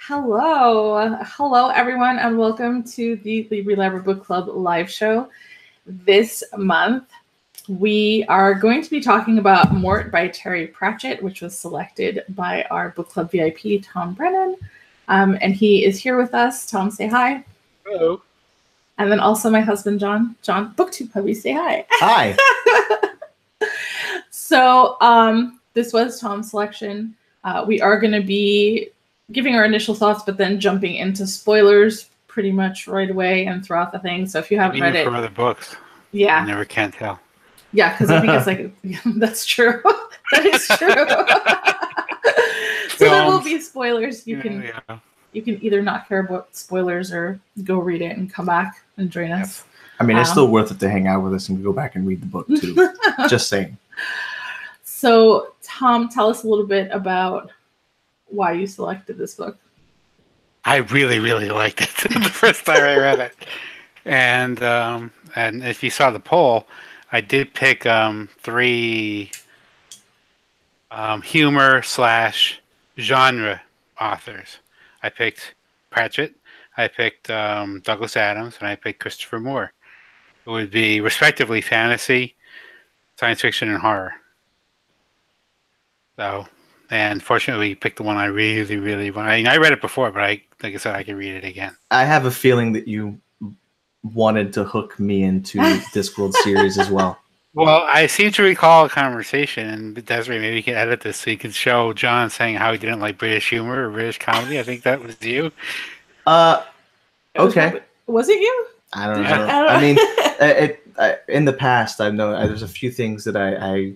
Hello everyone, and welcome to the Libri Labra Book Club live show. This month, we are going to be talking about Mort by Terry Pratchett, which was selected by our book club VIP, Tom Brennan. And he is here with us. Tom, say hi. Hello. And then also my husband, John. John, BookTube Puppy, say hi. Hi. So this was Tom's selection. We are going to be giving our initial thoughts, but then jumping into spoilers pretty much right away and throughout the thing. So if you haven't read it, for other books, yeah, you never can tell. Yeah, because I think it's like that's true. That is true. So there will be spoilers. You can either not care about spoilers or go read it and come back and join us. I mean, it's still worth it to hang out with us and go back and read the book too. Just saying. So, Tom, tell us a little bit about why you selected this book. I really, really liked it the first time I read it, and if you saw the poll, I did pick 3 humor/genre authors. I picked Pratchett, I picked Douglas Adams, and I picked Christopher Moore. It would be respectively fantasy, science fiction, and horror. So, and fortunately, we picked the one I really, really want. I read it before, but like I said, I can read it again. I have a feeling that you wanted to hook me into the Discworld series as well. Well, I seem to recall a conversation, and Desirai, maybe you can edit this so you can show John saying how he didn't like British humor or British comedy. I think that was you. Okay. Was it you? I don't know. I mean, in the past, I know there's a few things that I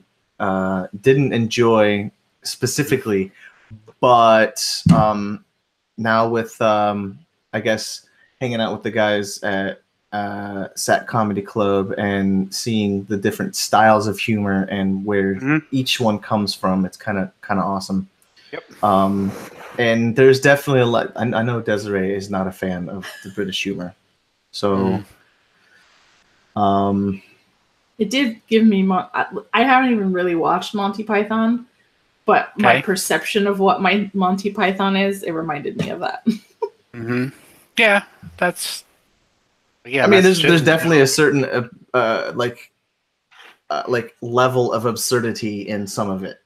didn't enjoy specifically, but now with I guess hanging out with the guys at Sat Comedy Club and seeing the different styles of humor and where each one comes from, it's kind of awesome. Yep. And there's definitely a lot. I know Desirai is not a fan of the British humor, so it did give me. I haven't even really watched Monty Python, but my perception of what my Monty Python is, it reminded me of that. Yeah, that's. Yeah, I mean, there's definitely a certain like level of absurdity in some of it,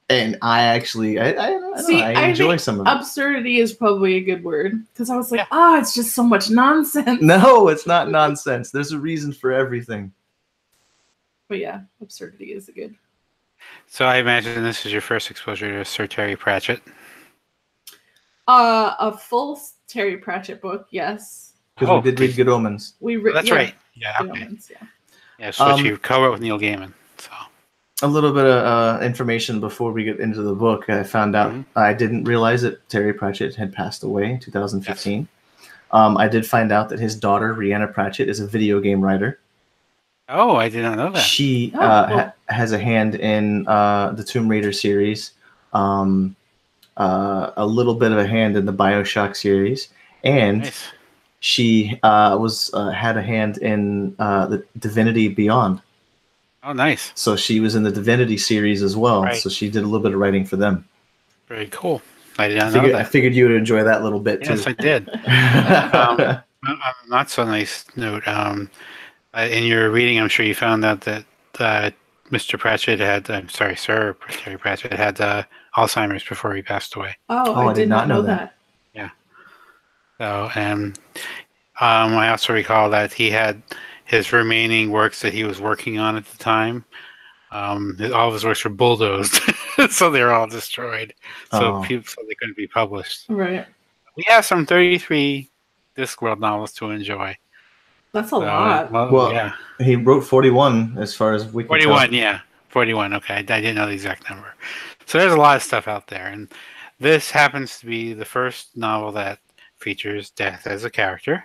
and I enjoy some of it. Absurdity is probably a good word, because I was like, it's just so much nonsense. No, it's not nonsense. There's a reason for everything. But yeah, absurdity is good. So I imagine this is your first exposure to Sir Terry Pratchett. A full Terry Pratchett book, yes. Because we did read Good Omens. That's right. Yeah, Good okay. Omens, yeah. Yeah, so you co-wrote with Neil Gaiman. So a little bit of information before we get into the book. I found out I didn't realize that Terry Pratchett had passed away in 2015. Yes. I did find out that his daughter, Rhianna Pratchett, is a video game writer. Oh, I did not know that. She has a hand in the Tomb Raider series, a little bit of a hand in the BioShock series, and she had a hand in the Divinity Beyond. Oh, nice. So she was in the Divinity series as well. Right. So she did a little bit of writing for them. Very cool. I did not know that. I figured you would enjoy that little bit too. Yes, I did. Not so nice note. In your reading, I'm sure you found out that Mr. Pratchett Sir Terry Pratchett had Alzheimer's before he passed away. Oh, I did not know that. Yeah. So, and I also recall that he had his remaining works that he was working on at the time. All of his works were bulldozed, so they were all destroyed. So they couldn't be published. Right. We have some 33 Discworld novels to enjoy. That's a lot. Well, yeah. He wrote 41 as far as we can 41, tell. Yeah. 41, okay. I didn't know the exact number. So there's a lot of stuff out there. And this happens to be the first novel that features death as a character.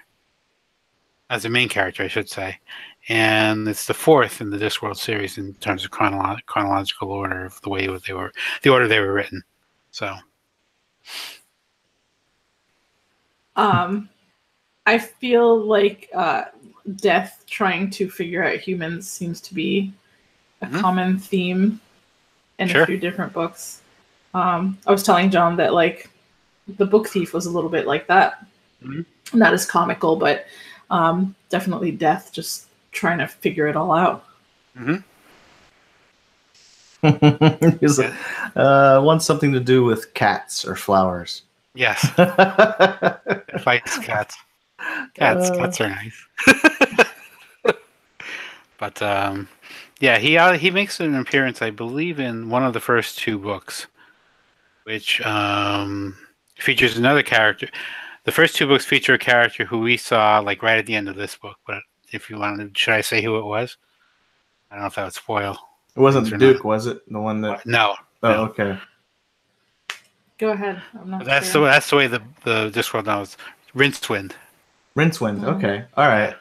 As a main character, I should say. And it's the 4th in the Discworld series in terms of chronological order of the way they were written. So. I feel like death trying to figure out humans seems to be a common theme in a few different books. I was telling John that, like, The Book Thief was a little bit like that. Mm-hmm. Not as comical, but definitely Death just trying to figure it all out. Mm-hmm. He's like, wants something to do with cats or flowers. Yes. Fights cats. Cats are nice. But yeah, he makes an appearance, I believe, in one of the first 2 books, which features another character. The first 2 books feature a character who we saw like right at the end of this book. But if you wanted, should I say who it was? I don't know if that would spoil. It wasn't Duke, was it? The one that... No. Oh, no. okay. Go ahead. I'm not that's sure. the way the Discworld now is. Rincewind. Rincewind. Okay. All right.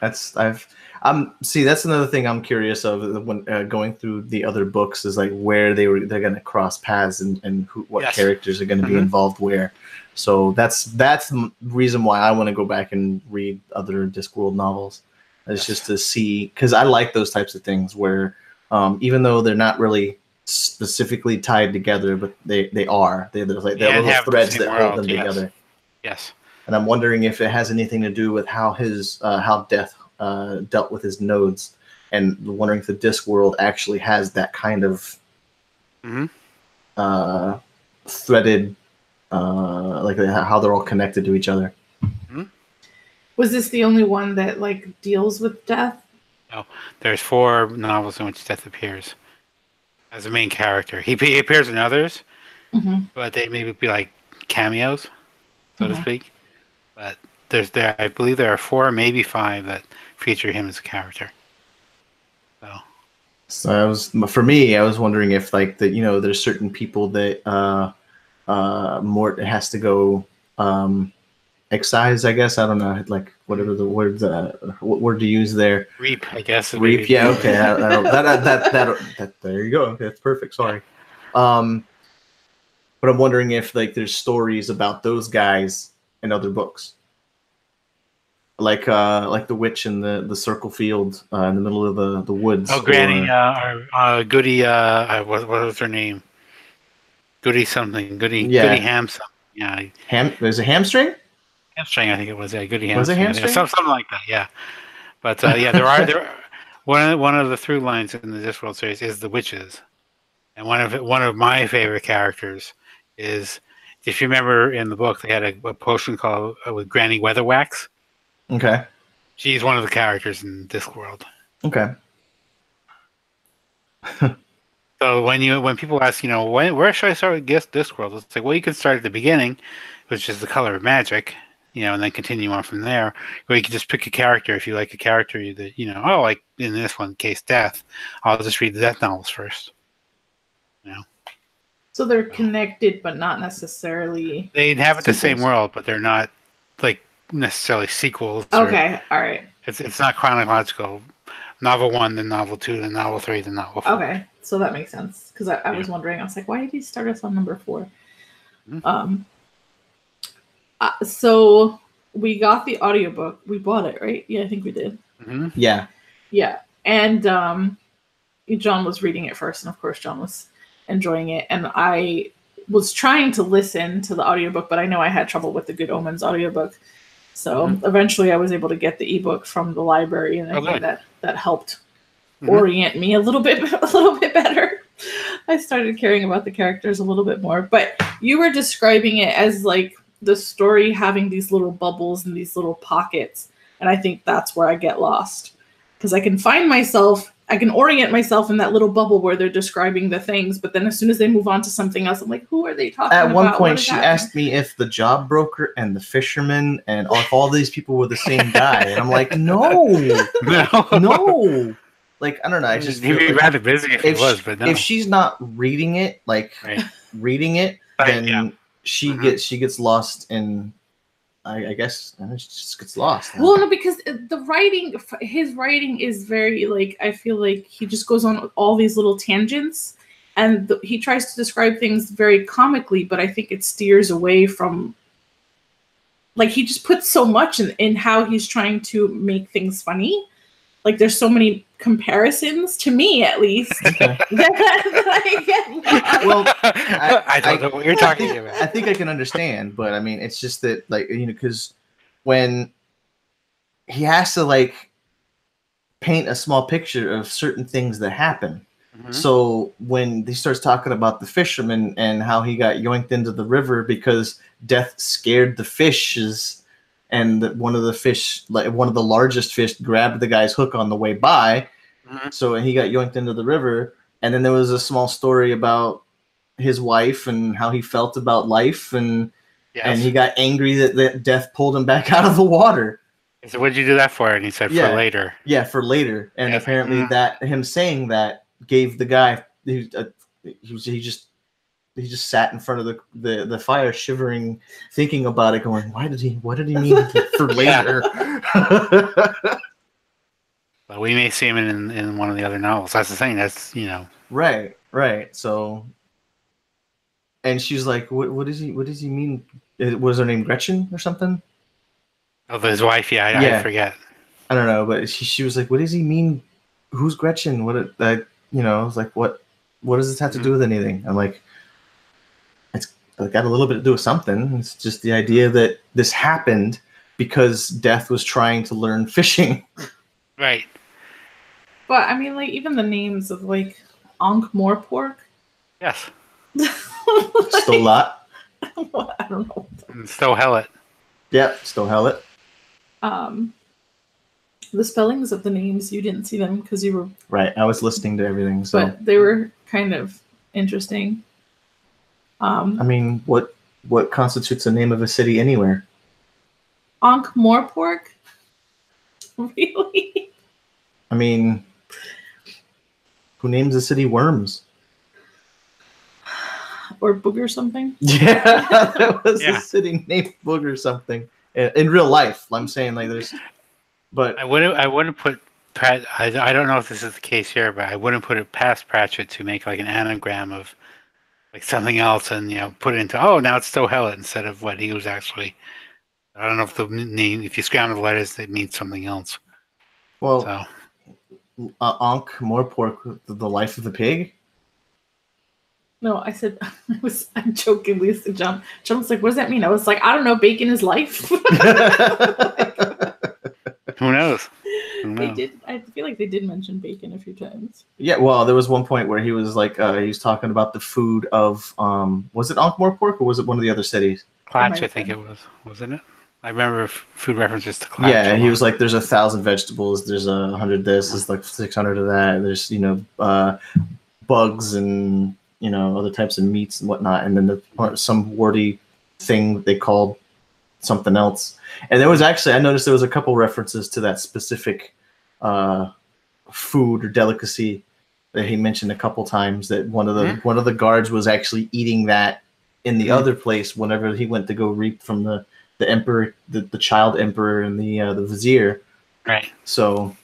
See, that's another thing I'm curious of when going through the other books is like where they're going to cross paths and what characters are going to be involved where. So that's the reason why I want to go back and read other Discworld novels. It's just to see, because I like those types of things where even though they're not really specifically tied together, but they are. They're like they're little threads that hold them together. Yes. And I'm wondering if it has anything to do with how how Death dealt with his nodes, and wondering if the Discworld actually has that kind of threaded, like how they're all connected to each other. Mm-hmm. Was this the only one that like deals with Death? No, there's 4 novels in which Death appears as a main character. He appears in others, but they maybe be like cameos, so to speak. But I believe there are 4, maybe 5 that feature him as a character. So I was wondering if like there's certain people that Mort has to go excise, I guess. I don't know, like whatever the word what word to use there. Reap, I guess. Reap, yeah, okay. that there you go. Okay, that's perfect. Sorry. But I'm wondering if like there's stories about those guys in other books, like the witch in the circle field in the middle of the woods. Oh, Granny, Goody. What was her name? Goody something. Goody Ham something. Yeah. There's a hamstring. Hamstring, I think it was. Yeah, Goody Hamstring. Was it hamstring? Yeah, something like that. Yeah. But yeah, there are one of the through lines in the Discworld series is the witches, and one of my favorite characters is, if you remember in the book, they had a potion called with Granny Weatherwax. Okay. She's one of the characters in Discworld. Okay. So when people ask, where should I start with Discworld? It's like, well, you can start at the beginning, which is the color of magic, and then continue on from there. Or you can just pick a character if you like a character that like in this one case, Death. I'll just read the Death novels first. So they're connected, but not necessarily. They inhabit the same world, but they're not like necessarily sequels. Okay, all right. It's not chronological. Novel 1, then novel 2, then novel 3, then novel 4. Okay, so that makes sense because I was wondering. I was like, why did he start us on number 4? Mm-hmm. So we got the audiobook. We bought it, right? Yeah, I think we did. Mm-hmm. Yeah. Yeah, and John was reading it first, and of course, John was enjoying it, and I was trying to listen to the audiobook, but I know I had trouble with the Good Omens audiobook. So eventually I was able to get the ebook from the library, and I think that helped orient me a little bit better. I started caring about the characters a little bit more. But you were describing it as like the story having these little bubbles and these little pockets, and I think that's where I get lost. Because I can orient myself in that little bubble where they're describing the things, but then as soon as they move on to something else, I'm like, who are they talking about? At one point, she asked me if the job broker and the fisherman and if all these people were the same guy. And I'm like, no. Like, I don't know. I just he'd be rather busy if he was, but no. If she's not reading it, then she gets lost in... I guess she just gets lost. Well, no, because his writing is very, like, I feel like he just goes on all these little tangents, and he tries to describe things very comically, but I think it steers away from, like, he just puts so much in how he's trying to make things funny. Like, there's so many comparisons, to me at least, Okay. that I get lost. Well, I don't know what you're talking about. I think I can understand, but I mean, it's just that, like, because when he has to, like, paint a small picture of certain things that happen. Mhm. So when he starts talking about the fisherman and how he got yoinked into the river because death scared the fishes, and that one of the fish, like one of the largest fish, grabbed the guy's hook on the way by, Mhm. so he got yoinked into the river. And then there was a small story about his wife and how he felt about life, and Yes. he got angry that death pulled him back out of the water. He said, "What'd you do that for?" And he said, Yeah. "For later." Yeah, for later. And Yeah. apparently that him saying that gave the guy he just sat in front of the fire, shivering, thinking about it, going, what did he mean for later? But we may see him in one of the other novels. That's the thing. That's Right. So, and she's like, what does he mean? Was her name Gretchen or something? of his wife. Yeah, I forget. I don't know, but she was like, what does he mean? Who's Gretchen? I was like, what does this have to do with anything? I'm like, it's got a little bit to do with something. It's just the idea that this happened because Death was trying to learn fishing. Right. But I mean, like, even the names of, like, Ankh-Morpork. Yes. Still lot. I don't know. And still Hellet. Yep, still Hellet. The spellings of the names, you didn't see them because you were... Right, I was listening to everything, so... But they were kind of interesting. I mean, what constitutes the name of a city anywhere? Ankh-Morpork? Really? I mean, who names a city Worms? Or Booger something? Yeah, that was a city named Booger something. In real life, I'm saying, like, there's... But I wouldn't put Pratt. I don't know if this is the case here, but I wouldn't put it past Pratchett to make like an anagram of like something else and put it into now it's still Hellet instead of what he was actually. I don't know if the name, if you scramble the letters, it means something else. Well, Ankh-Morpork, the life of the pig. No, I said I'm jokingly to John. John was like, "What does that mean?" I was like, "I don't know. Bacon is life." Who knows? They did. I feel like they did mention bacon a few times. Yeah, well, there was one point where he was like, he was talking about the food of, was it Ankh-Morpork or was it one of the other cities? Clatch, I think it was, wasn't it? I remember food references to Clatch. Yeah, he was like, there's 1,000 vegetables, there's 100 this, there's like 600 of that, there's, bugs and, other types of meats and whatnot, and then some wordy thing they called something else. And there was actually, I noticed there was a couple references to that specific food or delicacy that he mentioned a couple times, that one of the guards was actually eating that in the other place whenever he went to go reap from the emperor, the child emperor, and the vizier. Right. So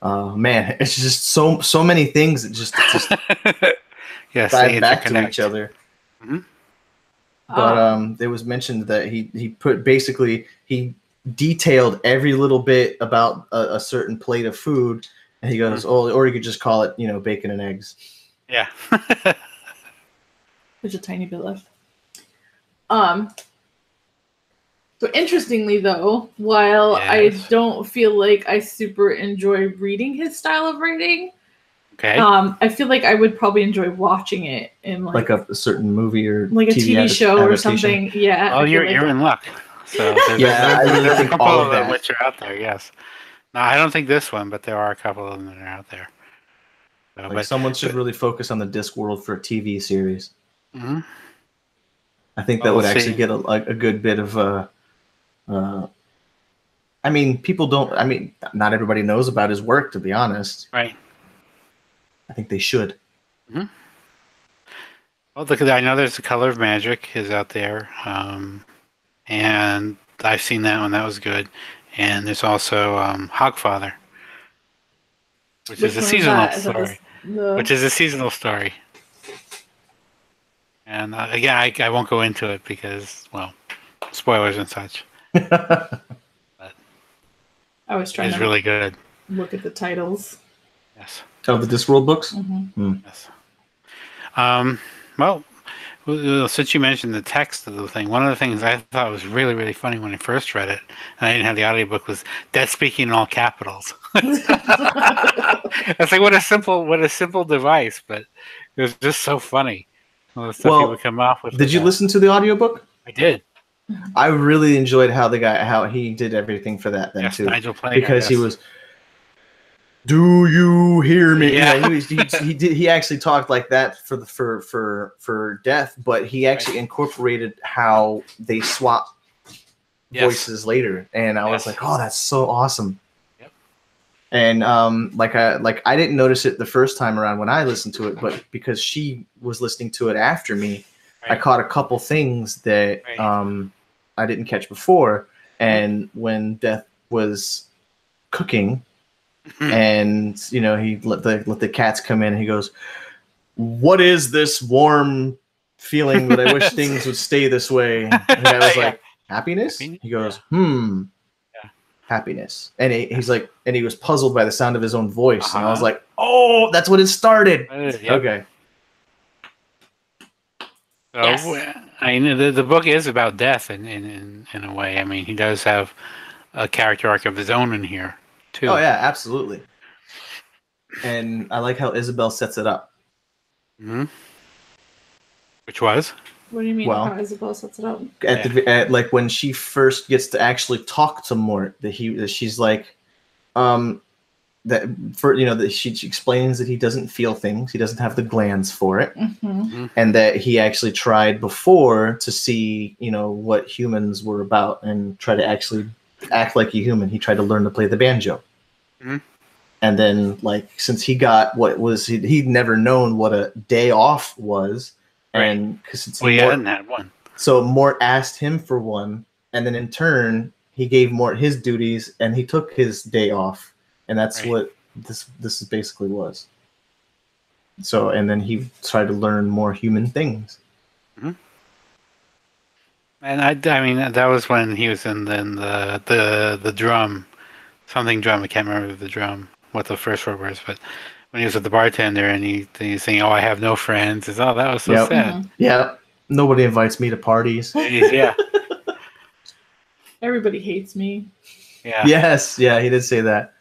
man, it's just so many things that just yes, dive back to each other. Mm-hmm. But it was mentioned that he detailed every little bit about a certain plate of food, and he goes, or you could just call it, bacon and eggs. Yeah. There's a tiny bit left. So interestingly, though, while I don't feel like I super enjoy reading his style of writing, I feel like I would probably enjoy watching it in like a certain movie or like a TV show or something. Yeah. Oh, you're in luck. So I really think a couple all of of them that. which are out there. Yes. No, I don't think this one, but there are a couple of them that are out there. So, but someone should really focus on the Discworld for a TV series. Mm-hmm. I think that would actually get a good bit of. I mean, people don't. I mean, not everybody knows about his work, to be honest. Right. I think they should. Mm-hmm. Well, look at that. I know there's The Color of Magic is out there, and I've seen that one. That was good. And there's also Hogfather, which is a seasonal story. Which is a seasonal story. And again, I won't go into it because, well, spoilers and such. But I was trying. It's really good. Look at the titles. Yes. Of the Discworld books? Yes. Well, since you mentioned the text of the thing, one of the things I thought was really, really funny when I first read it, and I didn't have the audiobook, was Death speaking in all capitals. It's like what a simple device, but it was just so funny. All the stuff he would come off with. Did you listen to the audiobook? I did. I really enjoyed how he did everything for that then too. Nigel Planer, because he was, do you hear me? Yeah. You know, he actually talked like that for Death, but he actually incorporated how they swap voices later, and I was like, oh, that's so awesome. Yep. And I didn't notice it the first time around when I listened to it, but because she was listening to it after me, I caught a couple things that I didn't catch before. And when Death was cooking, and you know, he let the cats come in, and he goes, "What is this warm feeling that I wish things would stay this way?" And I was like, "Happiness?" He goes, happiness. And he's like, and he was puzzled by the sound of his own voice. And I was like, "Oh, that's what it started." Okay. So, I mean, the book is about Death in a way. I mean, he does have a character arc of his own in here too. Oh yeah, absolutely. And I like how Isabel sets it up. Which was? What do you mean? How Isabel sets it up? At like when she first gets to actually talk to Mort, that she's like, that she explains that he doesn't feel things, he doesn't have the glands for it, and that he actually tried before to see, you know, what humans were about and try to actually act like a human. He tried to learn to play the banjo. And then, like, since he got he'd never known what a day off was, and because he hadn't had one, so Mort asked him for one, and then in turn he gave Mort his duties, and he took his day off, and that's what this basically was. So, and then he tried to learn more human things. And I mean, that was when he was in the drum, something drum. I can't remember the drum, what the first word was, but when he was with the bartender and he's saying, "Oh, I have no friends." It's, oh, that was so sad. Yeah, nobody invites me to parties. Yeah. Everybody hates me. Yeah. Yes, yeah, he did say that.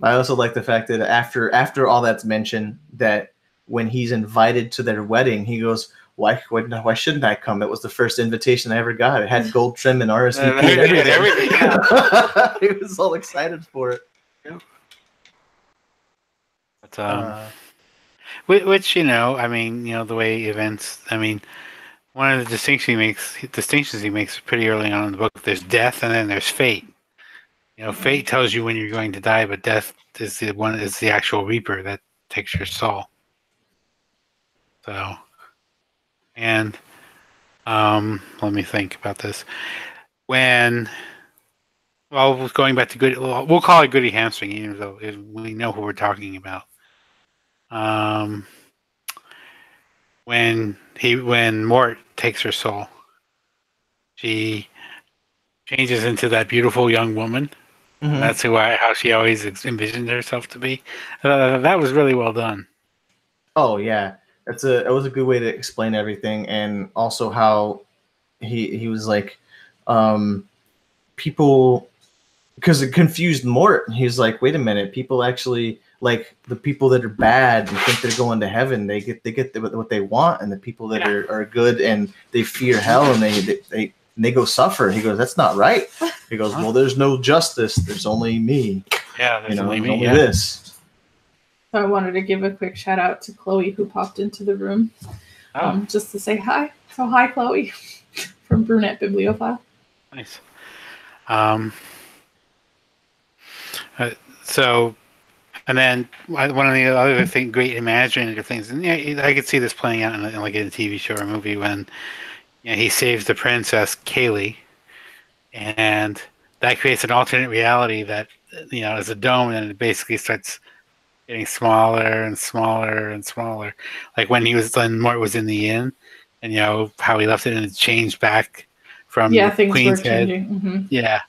I also like the fact that after all that's mentioned, that when he's invited to their wedding, he goes, why shouldn't I come? It was the first invitation I ever got. It had gold trim and RSVP and everything. Yeah. He was all excited for it. Yeah. But, which, you know, I mean, you know, the way events, I mean, one of the distinctions he makes pretty early on in the book, there's death and then there's fate. You know, fate tells you when you're going to die, but death is the actual reaper that takes your soul. So, and let me think about this. Going back to we'll call it Goody Hamstring, even though we know who we're talking about. When Mort takes her soul, she changes into that beautiful young woman. That's how she always envisioned herself to be. That was really well done. Oh yeah, it was a good way to explain everything, and also how he was like, people, because it confused Mort. He's like, wait a minute, people actually, like, the people that are bad and think they're going to heaven, they get what they want, and the people that are good and they fear hell and they go suffer. He goes, that's not right. He goes, well, there's no justice. There's only me. Yeah, there's only me. Only this. So I wanted to give a quick shout out to Chloe, who popped into the room, just to say hi. So hi, Chloe, from Brunette Bibliophile. Nice. So, and then one of the other great imaginative things, and yeah, I could see this playing out in a TV show or a movie when, you know, he saves the princess Kaylee, and that creates an alternate reality that, you know, is a dome, and it basically starts getting smaller and smaller and smaller. Like when Mort was in the inn, and you know how he left it and it changed back from things Queen's were Head. changing. Yeah,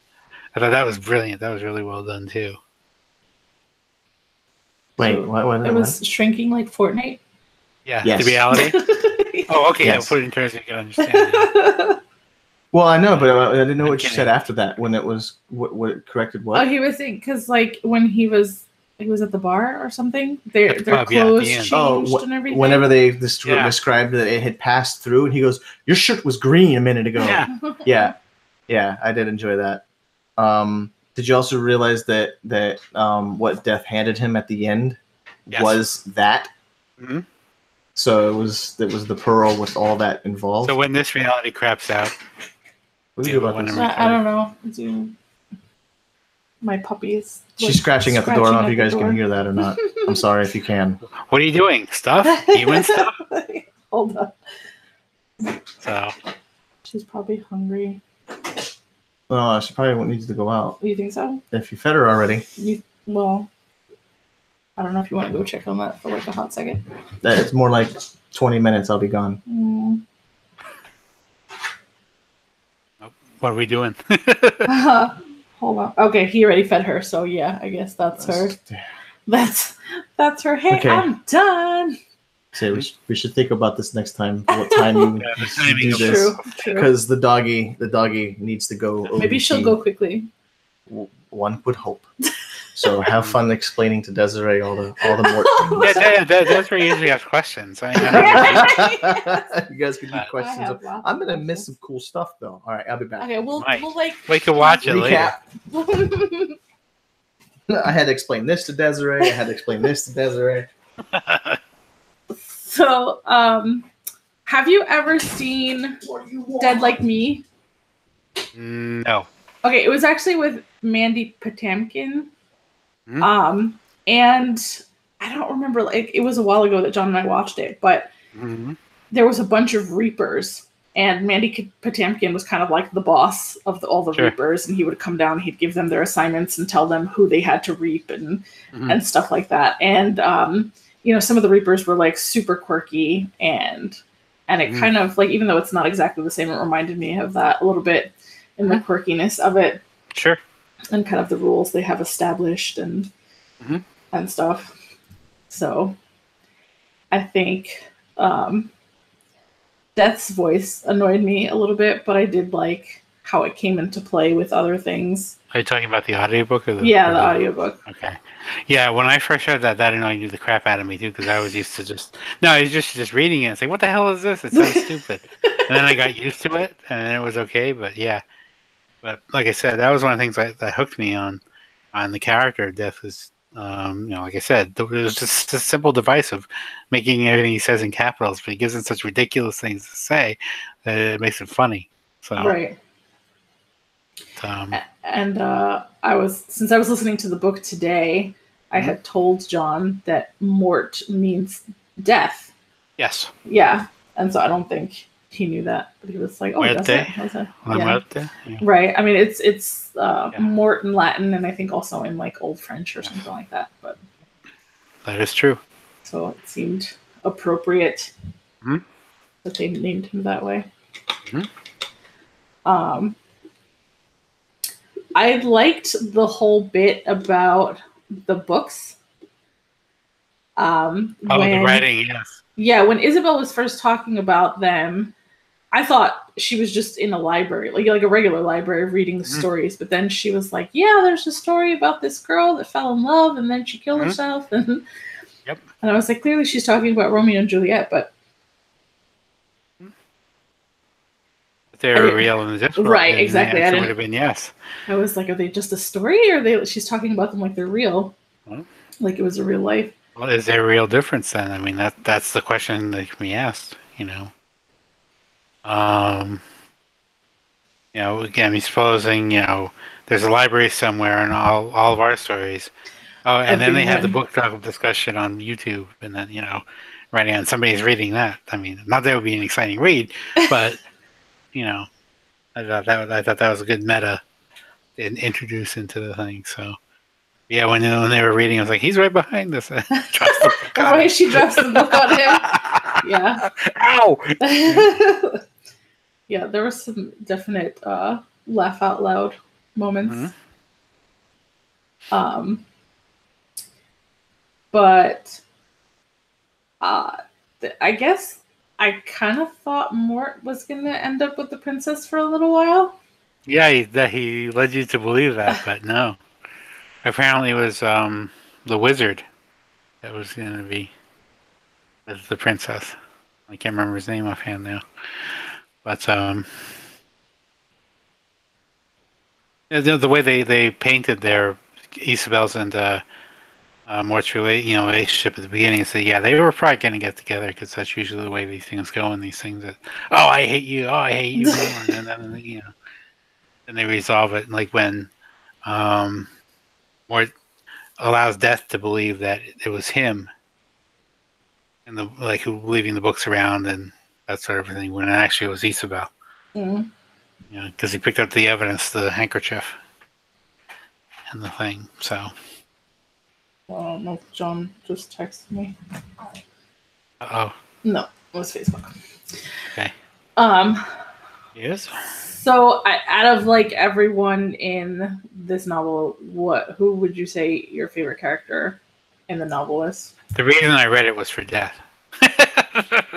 I thought that was brilliant. That was really well done too. Wait, So what? It was shrinking like Fortnite. Yeah, Yes. the reality. Oh, okay. Yes. Yeah, put it in terms you can understand. Yeah. Well, I know, but I didn't know I'm what you said kidding. after that. When it was what it corrected Oh, what? he was saying because like when he was at the bar or something, At the their pub, yeah, at the clothes end. changed and everything. Whenever they Yeah. described that it had passed through, and he goes, "Your shirt was green a minute ago." Yeah. Yeah, I did enjoy that. Did you also realize that what Death handed him at the end Yes. was that? hmm So it was the pearl with all that involved. So when this reality craps out, What do you Yeah, do about when this? I'm- I don't know. My puppy's She's scratching at the door. I don't know if you guys door. can hear that or not. I'm sorry if you can. what are you doing? Stuff? Human stuff? Hold on. So She's probably hungry. Oh, she probably won't need to go out. You think so? If you fed her already. Well, I don't know if you want to go check on that for like a hot second. It's more like 20 minutes. I'll be gone. what are we doing? Hold on. Okay, he already fed her, so yeah, I guess that's her. That's her. Hey, Okay. I'm done. So we should think about this next time. What time you the timing do of this? True. Because the doggy needs to go. Maybe she'll ODT. go quickly. One would hope. So have fun explaining to Desiree all the Mort things. That's where you usually ask questions. You guys can do questions. I'm gonna miss some cool stuff though. All right, I'll be back. Okay, we'll like we can watch it later. Recap. I had to explain this to Desiree. I had to explain this to Desiree. So, have you ever seen Dead Like Me? No. Okay, it was actually with Mandy Patinkin. Hmm? And I don't remember, like, it was a while ago that John and I watched it, but Mm-hmm. there was a bunch of Reapers, and Mandy Patinkin was kind of like the boss of all the Sure. Reapers, and he would come down, he'd give them their assignments and tell them who they had to reap and stuff like that. And some of the Reapers were like super quirky, and it kind of like, even though it's not exactly the same, it reminded me of that a little bit in the quirkiness of it. Sure. And kind of the rules they have established and stuff. So I think Death's voice annoyed me a little bit, but I did like how it came into play with other things. Are you talking about the audiobook or the audiobook? Okay. Yeah, when I first heard that annoyed the crap out of me too, because I was used to I was just reading it and saying, "What the hell is this? It sounds stupid." And then I got used to it, and then it was okay. But yeah, but like I said, that was one of the things that hooked me on the character of Death. Was like I said, it was just a simple device of making everything he says in capitals, but he gives it such ridiculous things to say that it makes it funny. So Right. And since I was listening to the book today, I had told John that Mort means death. Yes. Yeah, and so I don't think he knew that, but he was like, "Oh, does it?" Yeah. Right. I mean, it's Mort in Latin, and I think also in like Old French or something like that. But that is true. So it seemed appropriate that they named him that way. I liked the whole bit about the books. The writing, yes. Yeah, when Isabel was first talking about them, I thought she was just in a library, like a regular library, reading the stories. But then she was like, "Yeah, there's a story about this girl that fell in love and then she killed herself." And and I was like, clearly she's talking about Romeo and Juliet, but they're real in this world. Right, exactly. It would have been yes. I was like, are they just a story, or she's talking about them like they're real, like it was a real life? Well, is there a real difference then? I mean, that's the question that can be asked. Again, supposing there's a library somewhere and all of our stories. Oh, and then they have the book talk discussion on YouTube, and then right on somebody's reading that. I mean, not that it would be an exciting read, but I thought that was a good meta introduce into the thing. So yeah, when they were reading, I was like, he's right behind us. Why she drops the book on him? Yeah. Ow. Yeah, there was some definite laugh out loud moments. but I guess I kind of thought Mort was going to end up with the princess for a little while. Yeah, he led you to believe that, but no. Apparently, it was the wizard that was going to be with the princess. I can't remember his name offhand now, but the way they painted their Isabel's and Mort's relationship at the beginning, so yeah, they were probably going to get together because that's usually the way these things go. And these things that, oh, I hate you, oh, I hate you more, and then and they resolve it. Like when Mort allows Death to believe that it was him, and who leaving the books around and that sort of thing, when actually it was Isabel. Mm. Because he picked up the evidence, the handkerchief, and the thing. So. Well, I don't know if John just texted me. Oh. No, it was Facebook. Okay. Yes. So, out of like everyone in this novel, who would you say your favorite character in the novel is? The reason I read it was for Death.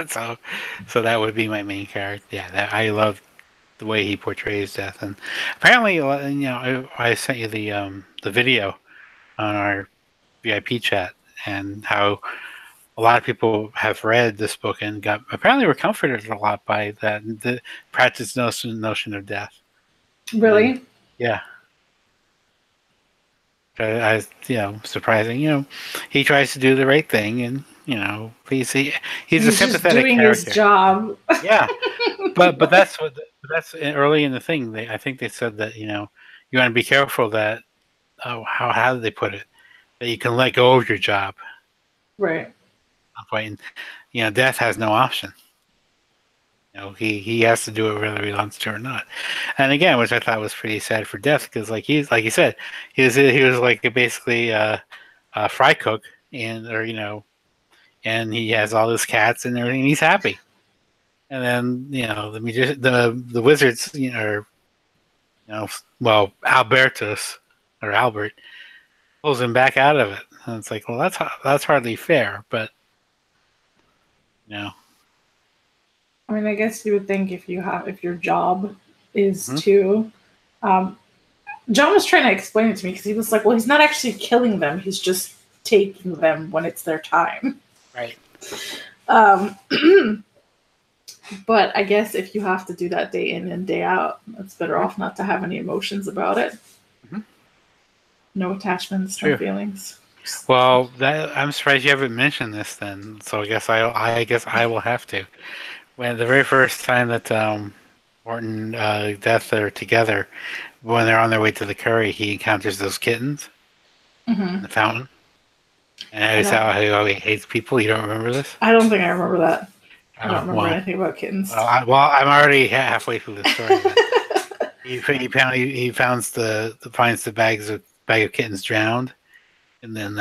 so that would be my main character. Yeah, I love the way he portrays Death, and apparently, I sent you the video on our VIP chat, and how a lot of people have read this book and were comforted a lot by the Pratchett's notion of death. Really? And, yeah. I surprising. He tries to do the right thing, and he's a sympathetic doing character. His job. Yeah, but that's early in the thing. I think they said that you want to be careful that how did they put it, that you can let go of your job. Right. And, Death has no option. He has to do it whether he wants to or not. And again, which I thought was pretty sad for Death, because like you said, he was like basically a fry cook, and he has all his cats and everything. And he's happy. And then the wizards, Albertus or Albert pulls him back out of it, and it's like, well, that's hardly fair, but I mean, I guess you would think if your job is to, John was trying to explain it to me, because he was like, well, he's not actually killing them, he's just taking them when it's their time. Right. But I guess if you have to do that day in and day out, it's better off not to have any emotions about it. Mm-hmm. No attachments, no feelings. Well, I'm surprised you haven't mentioned this then. So I guess I will have to. When the very first time that Mort and Death are together, when they're on their way to the curry, he encounters those kittens in the fountain. And I just how he hates people. You don't remember this? I don't think I remember that. I don't remember anything about kittens. Well, I'm already halfway through the story. he finds the bag of kittens drowned, and then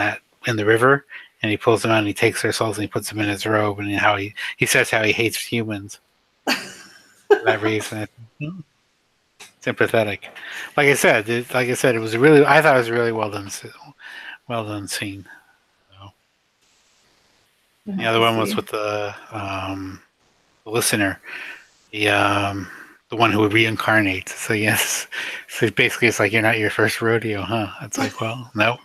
in the river, and he pulls them out and he takes their souls and he puts them in his robe, and how he says how he hates humans. For that reason, sympathetic. Like I said, it was I thought it was a really well done scene. The other one was with the listener, the one who reincarnates. So yes, so basically it's like, you're not your first rodeo, huh? It's like, well, no.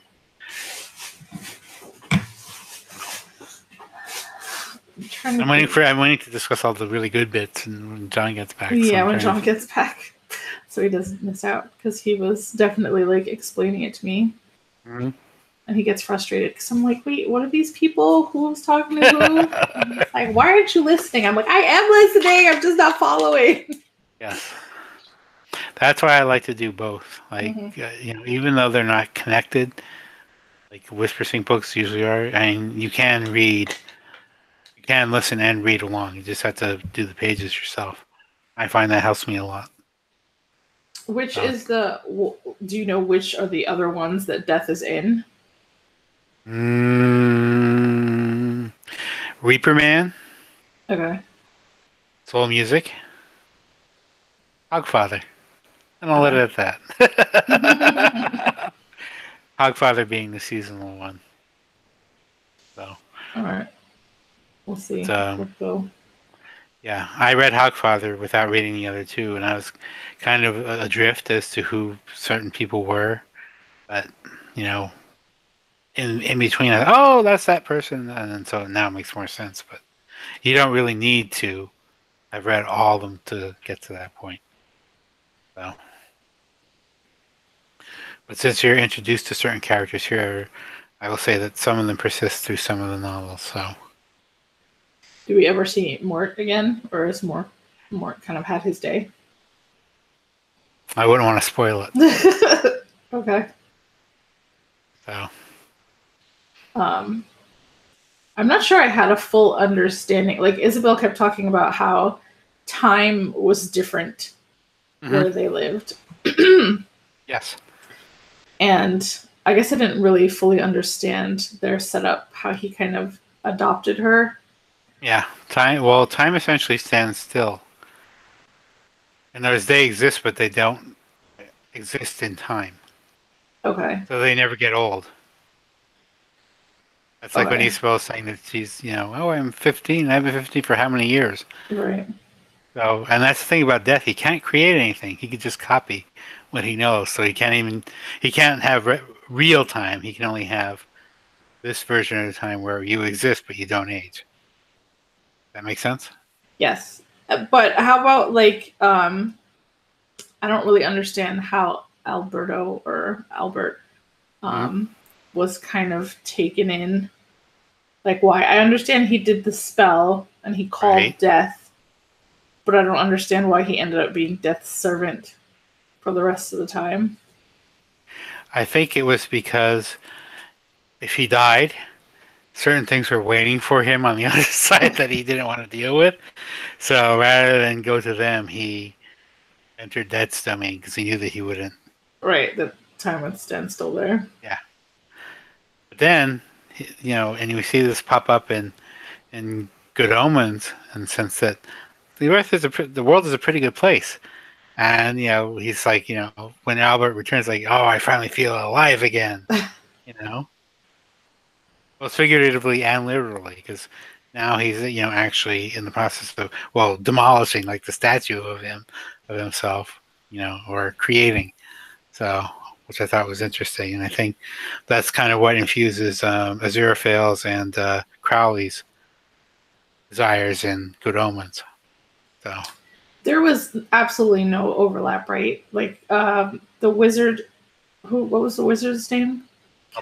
I'm waiting to discuss all the really good bits, and when John gets back. Yeah, when John gets back, so he doesn't miss out, because he was definitely like explaining it to me. Mm-hmm. And he gets frustrated because I'm like, wait, what are these people? Who's talking to who? Like, why aren't you listening? I'm like, I am listening. I'm just not following. Yes. That's why I like to do both. Like, even though they're not connected, like Whisper Sync books usually are, I mean, you can listen and read along. You just have to do the pages yourself. I find that helps me a lot. Which is do you know which are the other ones that Death is in? Reaper Man. Okay. Soul Music. Hogfather. And I'll let it at that. Hogfather being the seasonal one. All right. We'll see. So, We'll go. yeah, I read Hogfather without reading the other two, and I was kind of adrift as to who certain people were. But, you know, in between, oh, that's that person. And then so now it makes more sense. But you don't really need to have read all of them to get to that point. So, but since you're introduced to certain characters here, I will say that some of them persist through some of the novels. So, Do we ever see Mort again, or is Mort kind of had his day? I wouldn't want to spoil it. Okay. So, I'm not sure I had a full understanding. Like Isabel kept talking about how time was different where they lived. yes. And I guess I didn't really fully understand their setup, how he kind of adopted her. Yeah, time essentially stands still. In other words, they exist, but they don't exist in time. Okay. So they never get old. That's like when Okay. Isabel's saying that she's, oh, I'm 15. I've been 15 for how many years? Right. So, and that's the thing about death. He can't create anything. He could just copy what he knows. So he can't have real time. He can only have this version of the time where you exist, but you don't age. That makes sense? Yes. But how about like, I don't really understand how Alberto or Albert was kind of taken in. Like why? I understand he did the spell and he called death, but I don't understand why he ended up being Death's servant for the rest of the time. I think it was because if he died, certain things were waiting for him on the other side that he didn't want to deal with. So rather than go to them, he entered Death's domain because he knew that he wouldn't. Right, the time would stand still there. Yeah. But then, and we see this pop up in Good Omens, in the sense that the world is a pretty good place. And, he's like, when Albert returns, like, oh, I finally feel alive again, Both figuratively and literally, because now he's, actually in the process of, demolishing, like, the statue of himself, or creating. So, which I thought was interesting. And I think that's kind of what infuses Aziraphale's and Crowley's desires in Good Omens. So there was absolutely no overlap, right? Like the wizard, what was the wizard's name?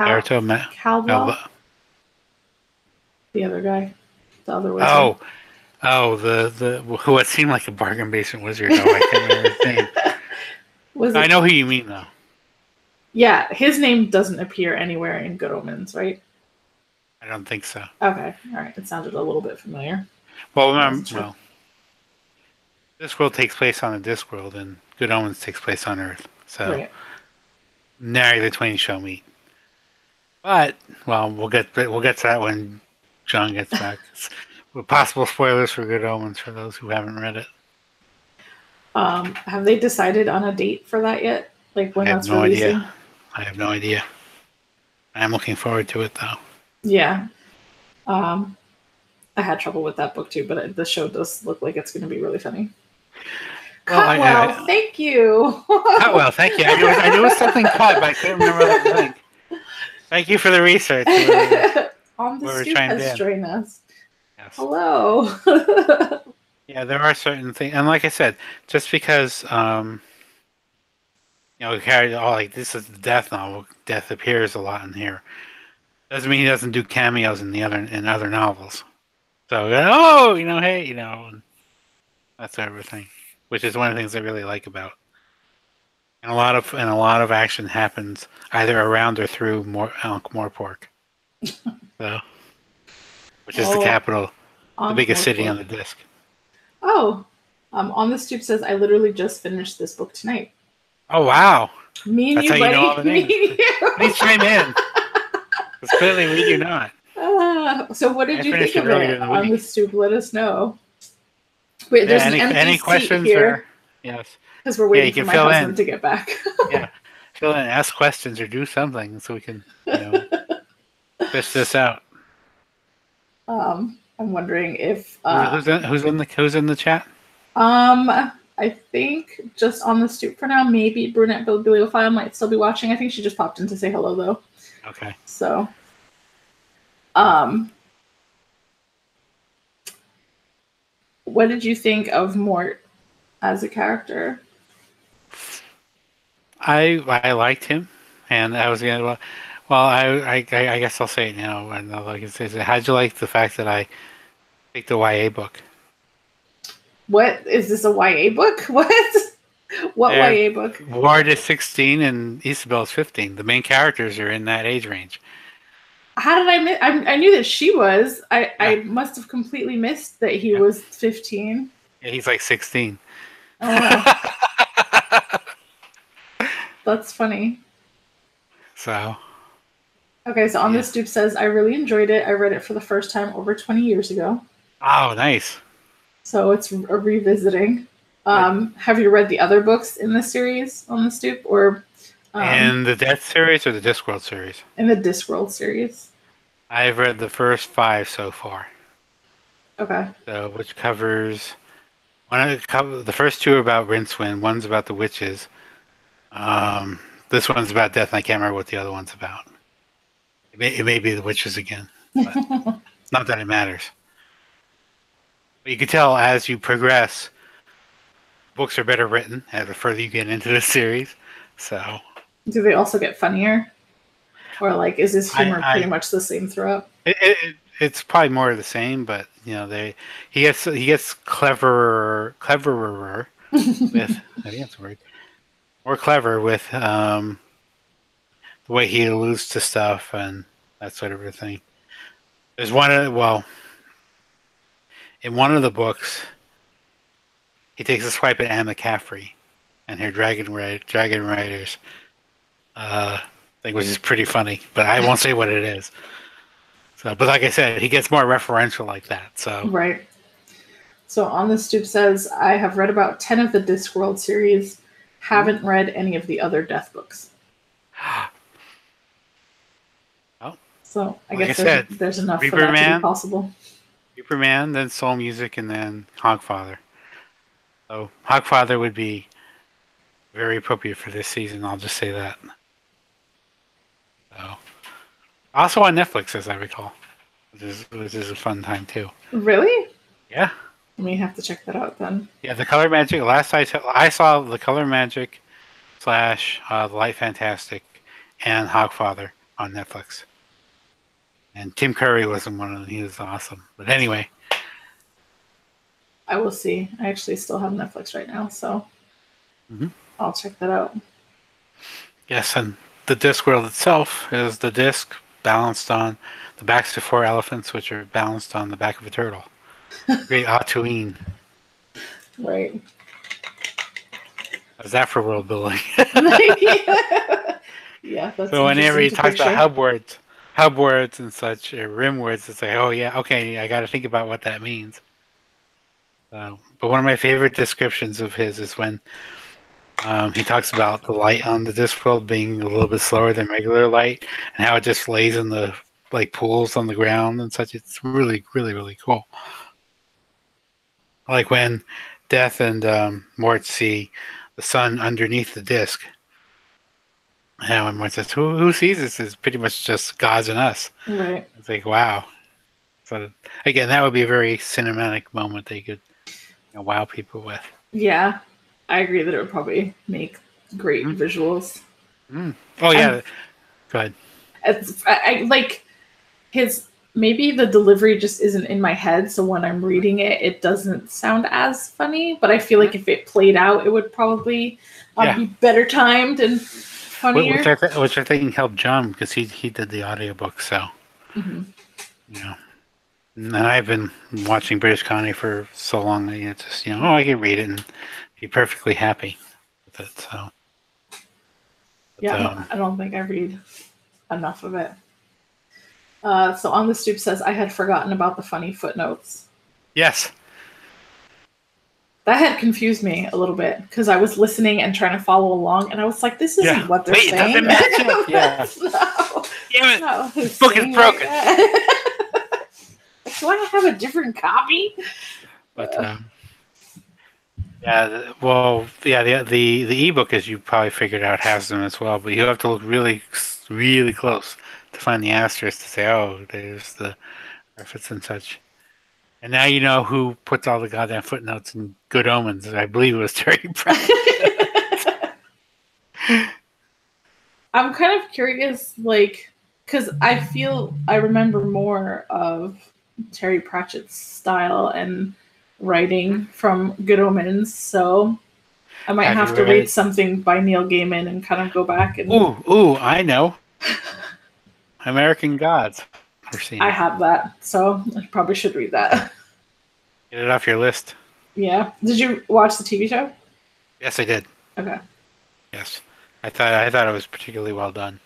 Alberto Calvo. The other guy, the other wizard. The what seemed like a bargain basement wizard. Though I can't remember his name. I know who you mean, though. Yeah, his name doesn't appear anywhere in Good Omens, right? I don't think so. Okay, all right. It sounded a little bit familiar. Well, remember, this world takes place on a Discworld, and Good Omens takes place on Earth. So, nary the twain shall meet. But we'll get to that when John gets back. With possible spoilers for Good Omens for those who haven't read it. Have they decided on a date for that yet? Like when that's releasing? Idea. I have no idea. I'm looking forward to it, though. Yeah. I had trouble with that book too, but the show does look like it's going to be really funny. Cutwell, thank you. Cutwell, thank you. I knew it was something cut, but I couldn't remember what to think. Thank you for the research. On the Stoop has joined us. Yes. Hello. Yeah, there are certain things, and like I said, just because this is the Death novel. Death appears a lot in here. Doesn't mean he doesn't do cameos in other novels. So hey, that's everything, which is one of the things I really like about. And a lot of action happens either around or through Morpork. So, which is the capital, the biggest city on the disc. Oh, On the Stoop says, I literally just finished this book tonight. Oh, wow. Me and That's you, how buddy. You know all the names. Please chime in. Because clearly we do not. So what did you think of it On the Stoop? Let us know. Wait, there's an empty questions seat here. Yes. Because we're waiting for my husband to get back. Yeah. Fill in, ask questions, or do something so we can, fish this out. I'm wondering if who's in the chat? I think just on the stoop for now. Maybe Brunette Bibliophile might still be watching. I think she just popped in to say hello though. Okay. So, what did you think of Mort as a character? I liked him, and I was gonna. Well, I guess I'll say it now. And I can say, how'd you like the fact that I picked a YA book? What is this, a YA book? What YA book? Ward is 16 and Isabel is 15. The main characters are in that age range. How did I miss? I knew that she was. I must have completely missed that he was 15. Yeah, he's like 16. Oh wow. That's funny. So. Okay, so On the Stoop says, I really enjoyed it. I read it for the first time over 20 years ago. Oh, nice. So it's a revisiting. Have you read the other books in the series On the Stoop, or in the Death series or the Discworld series? In the Discworld series. I've read the first 5 so far. Okay. So, which covers the first 2 are about Rincewind. One's about the witches. This one's about death, and I can't remember what the other one's about. It may be the witches again, but not that it matters. But you can tell as you progress, books are better written the further you get into the series. So, do they also get funnier, or like is his humor pretty much the same throughout? It's probably more of the same, but you know he gets cleverer with I think that's the word. More clever with the way he alludes to stuff and that sort of thing. There's in one of the books, he takes a swipe at Anne McCaffrey and her Dragon Riders thing, which is pretty funny, but I won't say what it is. So, but like I said, he gets more referential like that. So right. So On the Stoop says, I have read about 10 of the Discworld series. Haven't read any of the other Death books. Oh. So I guess there's enough for that to be possible. Superman, then Soul Music, and then Hogfather. So Hogfather would be very appropriate for this season. I'll just say that. So, also on Netflix, as I recall, which is a fun time too. Really? Yeah. We have to check that out then. Yeah, the Color Magic. Last I saw the Color Magic / the Light Fantastic and Hogfather on Netflix. And Tim Curry was in one of them. He was awesome. But anyway. I will see. I actually still have Netflix right now, so I'll check that out. Yes, and the Discworld itself is the disc balanced on the backs of 4 elephants, which are balanced on the back of a turtle. Great Atuin. Right. How's that for world building? Yeah, that's so whenever he talks about hub words and such, or rim words, it's like, oh yeah, okay, I got to think about what that means. But one of my favorite descriptions of his is when he talks about the light on the Discworld being a little bit slower than regular light, and how it just lays in the pools on the ground and such. It's really, really, really cool. Like when Death and Mort see the sun underneath the disc. And when Mort says, who sees this? It's pretty much just gods and us. Right. It's like, wow. So again, that would be a very cinematic moment they could wow people with. Yeah. I agree that it would probably make great visuals. Oh, yeah. Go ahead. I like his... Maybe the delivery just isn't in my head, so when I'm reading it, it doesn't sound as funny. But I feel like if it played out, it would probably be better timed and funnier. Which I think helped John because he did the audiobook. So, and I've been watching British Comedy for so long that it's just I can read it and be perfectly happy with it. So, I don't think I read enough of it. So On the Stoop says, I had forgotten about the funny footnotes. Yes. That had confused me a little bit because I was listening and trying to follow along, and I was like, this isn't what they're saying. It doesn't match up. Yeah. No, this book is broken. do I have a different copy? But yeah, the ebook, as you probably figured out, has them as well. But you have to look really, really close to find the asterisk to say, oh, there's the reference and such. And now you know who puts all the goddamn footnotes in Good Omens. I believe it was Terry Pratchett. I'm kind of curious, like, because I remember more of Terry Pratchett's style and writing from Good Omens, so I might have to read something by Neil Gaiman and kind of go back and. Ooh, I know. American Gods. I have that, so I probably should read that. Get it off your list. Yeah. Did you watch the TV show? Yes, I did. Okay. Yes, I thought it was particularly well done.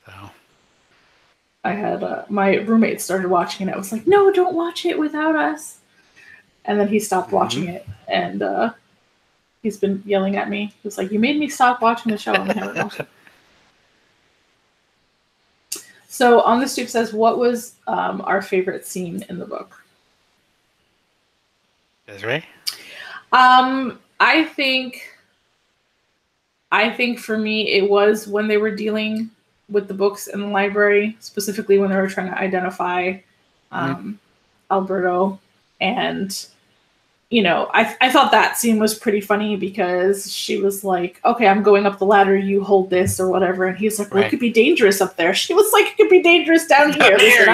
So. I had my roommate started watching it. I was like, "No, don't watch it without us." And then he stopped watching it, and he's been yelling at me. He was like, "You made me stop watching the show, and I haven't watched it." So On the Stoop says, "What was our favorite scene in the book?" Desirai? I think for me it was when they were dealing with the books in the library, specifically when they were trying to identify Alberto. And, you know, I thought that scene was pretty funny because she was like, okay, I'm going up the ladder, you hold this or whatever. And he's like, well, it could be dangerous up there. She was like, it could be dangerous down here. Listen,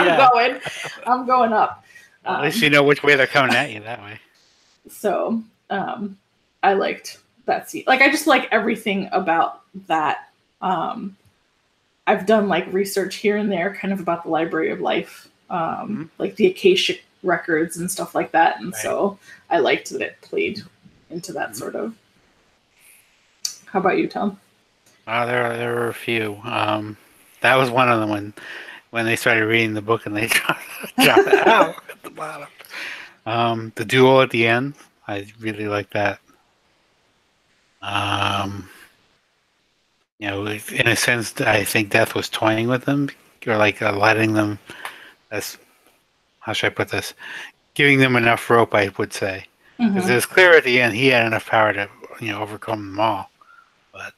I'm going up. At least you know which way they're coming at you that way. So I liked that scene. Like, I just like everything about that. I've done like research here and there kind of about the Library of Life, like the Akashic records and stuff like that. And so I liked that it played into that sort of. How about you, Tom? There were a few. That was one of them when they started reading the book and they dropped it out at the bottom. The duel at the end, I really like that. You know, in a sense, I think Death was toying with them, or like letting them. How should I put this? Giving them enough rope, I would say, because it was clear at the end he had enough power to, you know, overcome them all. But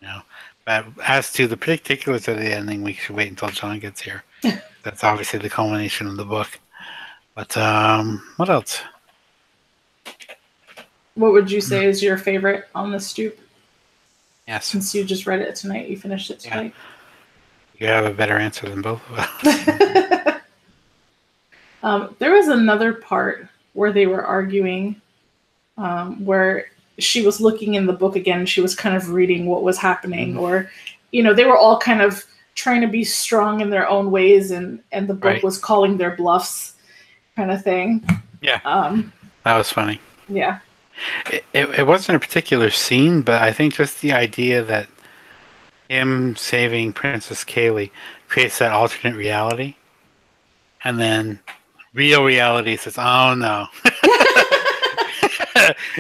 you know, but as to the particulars of the ending, we should wait until John gets here. That's obviously the culmination of the book. But what else? What would you say is your favorite On the Stoop? Yes. Since you just read it tonight, you finished it tonight. You have a better answer than both of us. There was another part where they were arguing, where she was looking in the book again. She was kind of reading what was happening, or, you know, they were all kind of trying to be strong in their own ways, and the book was calling their bluffs, kind of thing. Yeah. That was funny. Yeah. It wasn't a particular scene, but I think just the idea that him saving Princess Kaylee creates that alternate reality, and then real reality says, "Oh no,"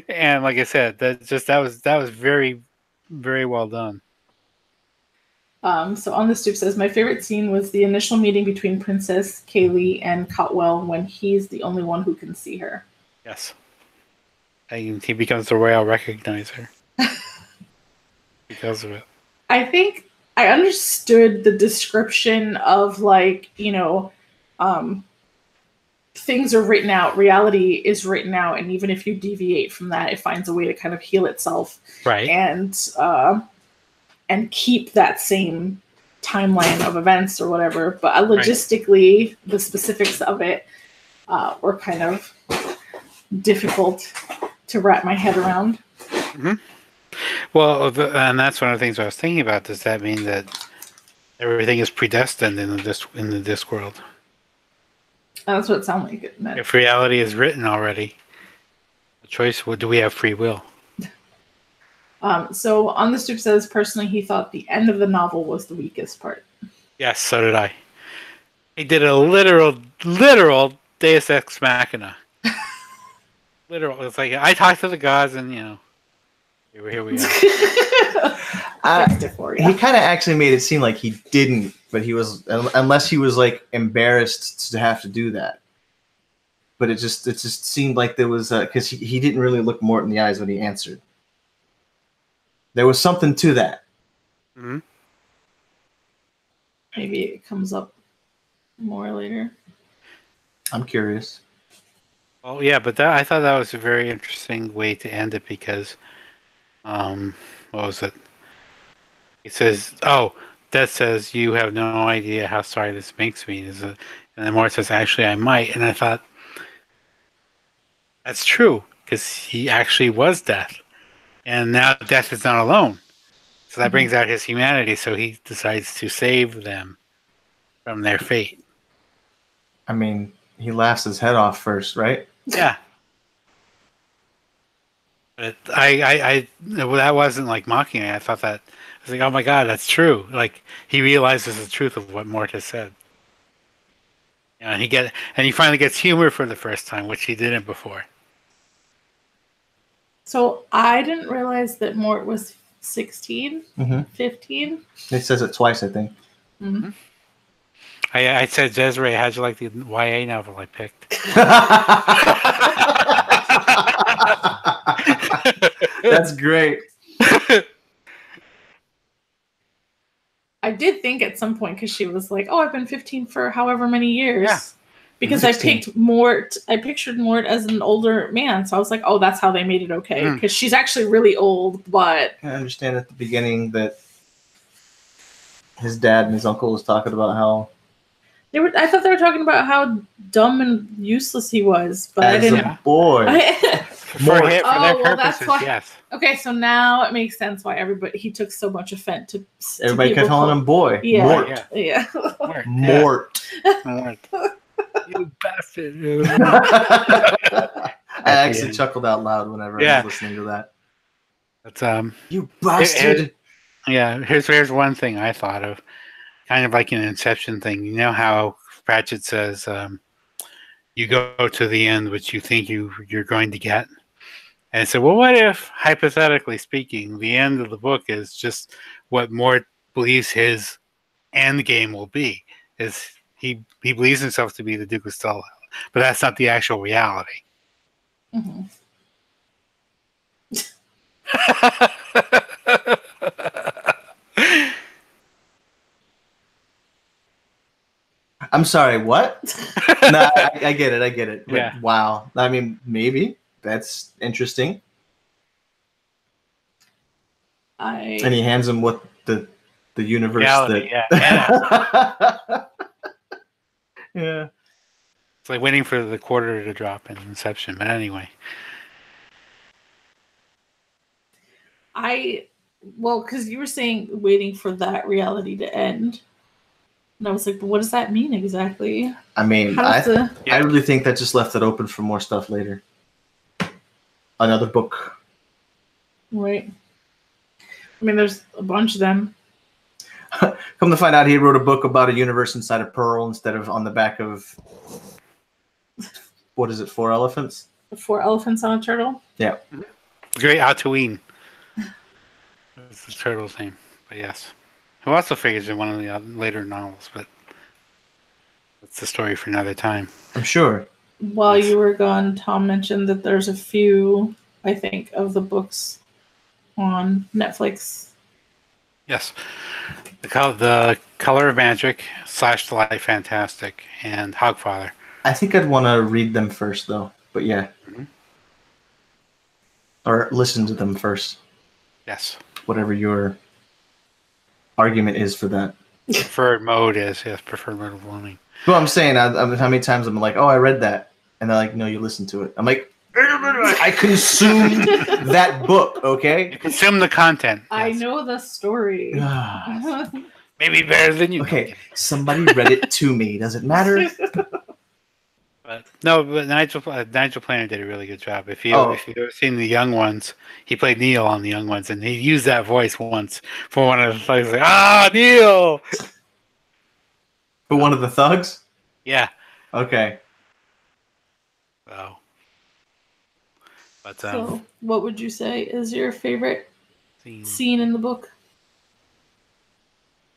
and like I said, that was very, very well done. So On the Stoop says, my favorite scene was the initial meeting between Princess Kaylee and Cotwell when he's the only one who can see her. Yes. And he becomes the royal recognizer because of it. I think I understood the description of, like, you know, things are written out, reality is written out, and even if you deviate from that, it finds a way to kind of heal itself, right? And keep that same timeline of events or whatever. But logistically, the specifics of it were kind of difficult to wrap my head around. Well, and that's one of the things I was thinking about. Does that mean that everything is predestined in the Discworld? That's what it sounded like it meant. If reality is written already, the choice: do we have free will? So On the Stoop says, personally, he thought the end of the novel was the weakest part. Yes, so did I. He did a literal Deus Ex Machina. Literal. It's like I talked to the gods, and you know, here we are. fixed it for you. He kind of actually made it seem like he didn't, but he was, unless he was like embarrassed to have to do that. But it just seemed like there was because he didn't really look Mort in the eyes when he answered. There was something to that. Mm-hmm. Maybe it comes up more later. I'm curious. Well, yeah, but I thought that was a very interesting way to end it because, what was it? He says, "Oh, Death says you have no idea how sorry this makes me." And then Mort says, "Actually, I might." And I thought that's true because he actually was Death, and now Death is not alone. So that brings out his humanity. So he decides to save them from their fate. I mean, he laughs his head off first, right? Yeah. But I that wasn't like mocking me. I thought that I was like, oh my god, that's true. Like he realizes the truth of what Mort has said. And he finally gets humor for the first time, which he didn't before. So I didn't realize that Mort was 16, 15. It says it twice, I think. Mm-hmm. I said, Desirai, how'd you like the YA novel I picked? That's great. I did think at some point because she was like, "Oh, I've been 15 for however many years." Yeah. Because 16. I picked Mort. I pictured Mort as an older man, so I was like, "Oh, that's how they made it okay." Because she's actually really old, but I understand at the beginning that his dad and his uncle was talking about how I thought they were talking about how dumb and useless he was, but I as didn't. a boy. For their that's purposes, why. yes. Okay, so now it makes sense why he took so much offense to Everybody kept calling him boy. Yeah. Mort. Yeah. Mort. Mort. You bastard. I actually chuckled out loud whenever I was listening to that. But, you bastard. Here's one thing I thought of. Kind of like an Inception thing. You know how Pratchett says you go to the end which you think you're going to get? And so, well, what if, hypothetically speaking, the end of the book is just what Mort believes his end game will be? Is he believes himself to be the Duke of Stella, but that's not the actual reality. Mm-hmm. I'm sorry, what? No, I get it. But yeah. Wow. I mean, maybe. That's interesting. And he hands him what the universe reality, that... Yeah. It's like waiting for the quarter to drop in Inception, but anyway. Because you were saying waiting for that reality to end. And I was like, but what does that mean exactly? I mean, I really think that just left it open for more stuff later. Another book. Right. I mean, there's a bunch of them. Come to find out, he wrote a book about a universe inside of Pearl instead of on the back of... What is it, 4 elephants? 4 elephants on a turtle? Yeah. Great Tatooine. That's the turtle's name, but yes. Who also figures in one of the later novels, but that's the story for another time. I'm sure. While you were gone, Tom mentioned that there's a few, I think, of the books on Netflix. Yes. The Color of Magic, / The Light Fantastic, and Hogfather. I think I'd want to read them first, though. But yeah. Mm-hmm. Or listen to them first. Yes. Whatever your argument is for that. Preferred mode is, yes, preferred mode of learning. Well, I'm saying, how many times I'm like, oh, I read that. And they're like, no, you listened to it. I'm like, I consumed that book, okay? You consume the content. Yes. I know the story. Maybe better than you. Okay, somebody read it to me. Does it matter? But Nigel Planer did a really good job. If you've ever seen The Young Ones, he played Neil on The Young Ones, and he used that voice once for one of the thugs. Like, Neil! For one of the thugs? Yeah. Okay. So, what would you say is your favorite scene in the book?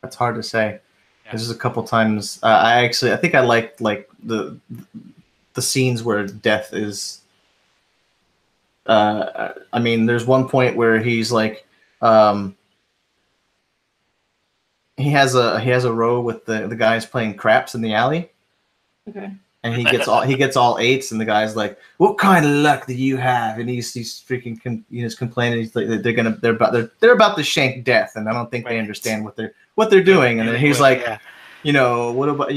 That's hard to say. Yeah. There's just a couple times I think I liked like the scenes where death is. I mean, there's one point where he's like, he has a row with the guys playing craps in the alley. Okay. And he gets all eights, and the guy's like, "What kind of luck do you have?" And he's freaking complaining. He's like, they're about to shank death, and I don't think they understand what they're doing. And then he's like, what about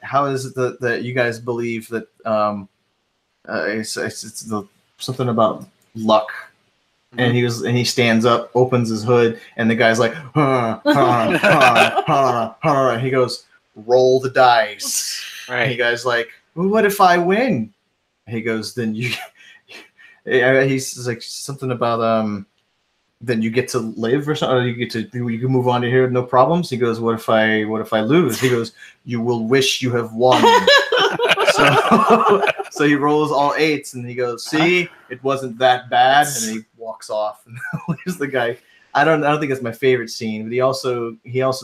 how is it that you guys believe that it's something about luck? Mm-hmm. And he stands up, opens his hood, and the guy's like, he goes, "Roll the dice." Right. And the guy's like, "Well, what if I win?" He goes, "Then you." He's like something about then you get to live or something. Or you can move on to here with no problems. He goes, "What if I lose?" He goes, "You will wish you have won." So he rolls all eights, and he goes, "See, it wasn't that bad," and then he walks off and leaves the guy. I don't think it's my favorite scene, but he also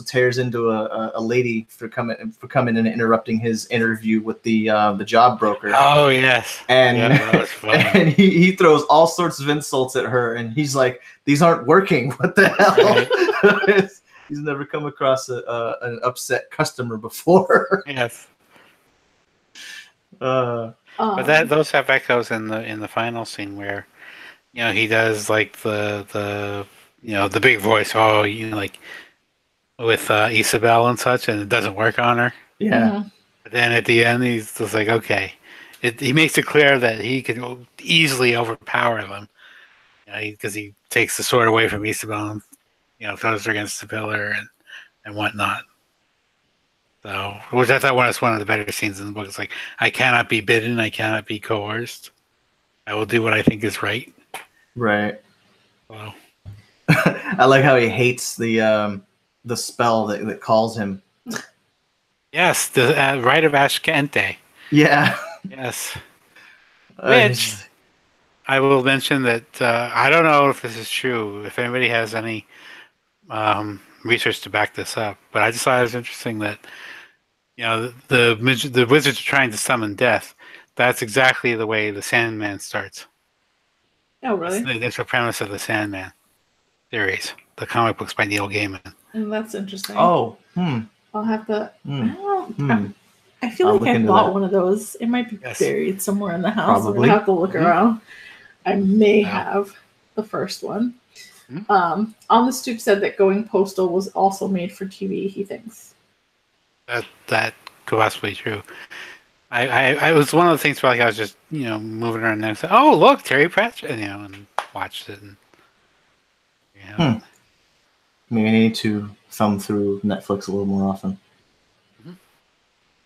tears into a lady for coming and interrupting his interview with the job broker. Oh yes, and and he throws all sorts of insults at her, and he's like, "These aren't working. What the hell?" Right. He's never come across an upset customer before. Yes. But those have echoes in the final scene where, he does like the big voice, like with Isabel and such, and it doesn't work on her. Yeah. Mm-hmm. But then at the end, he's just like, okay. He makes it clear that he can easily overpower them, because he takes the sword away from Isabel and, throws her against the pillar and whatnot. So, which I thought was one of the better scenes in the book. It's like, I cannot be bidden, I cannot be coerced. I will do what I think is right. Right. Wow. I like how he hates the spell that calls him. Yes, the Rite of Ashkente. Yeah. Yes. Which I will mention that I don't know if this is true. If anybody has any research to back this up, but I just thought it was interesting that the wizards are trying to summon death. That's exactly the way the Sandman starts. Oh, really? That's the premise of the Sandman series, the comic books by Neil Gaiman. And that's interesting. Oh, I'll have to. I feel like I bought one of those. It might be buried somewhere in the house. I'm gonna have to look around. I may have the first one. On the Stoop said that Going Postal was also made for TV. He thinks that could possibly be true. I was one of the things where I was just moving around and said, "Oh, look, Terry Pratchett," and watched it. And, Maybe I need to thumb through Netflix a little more often.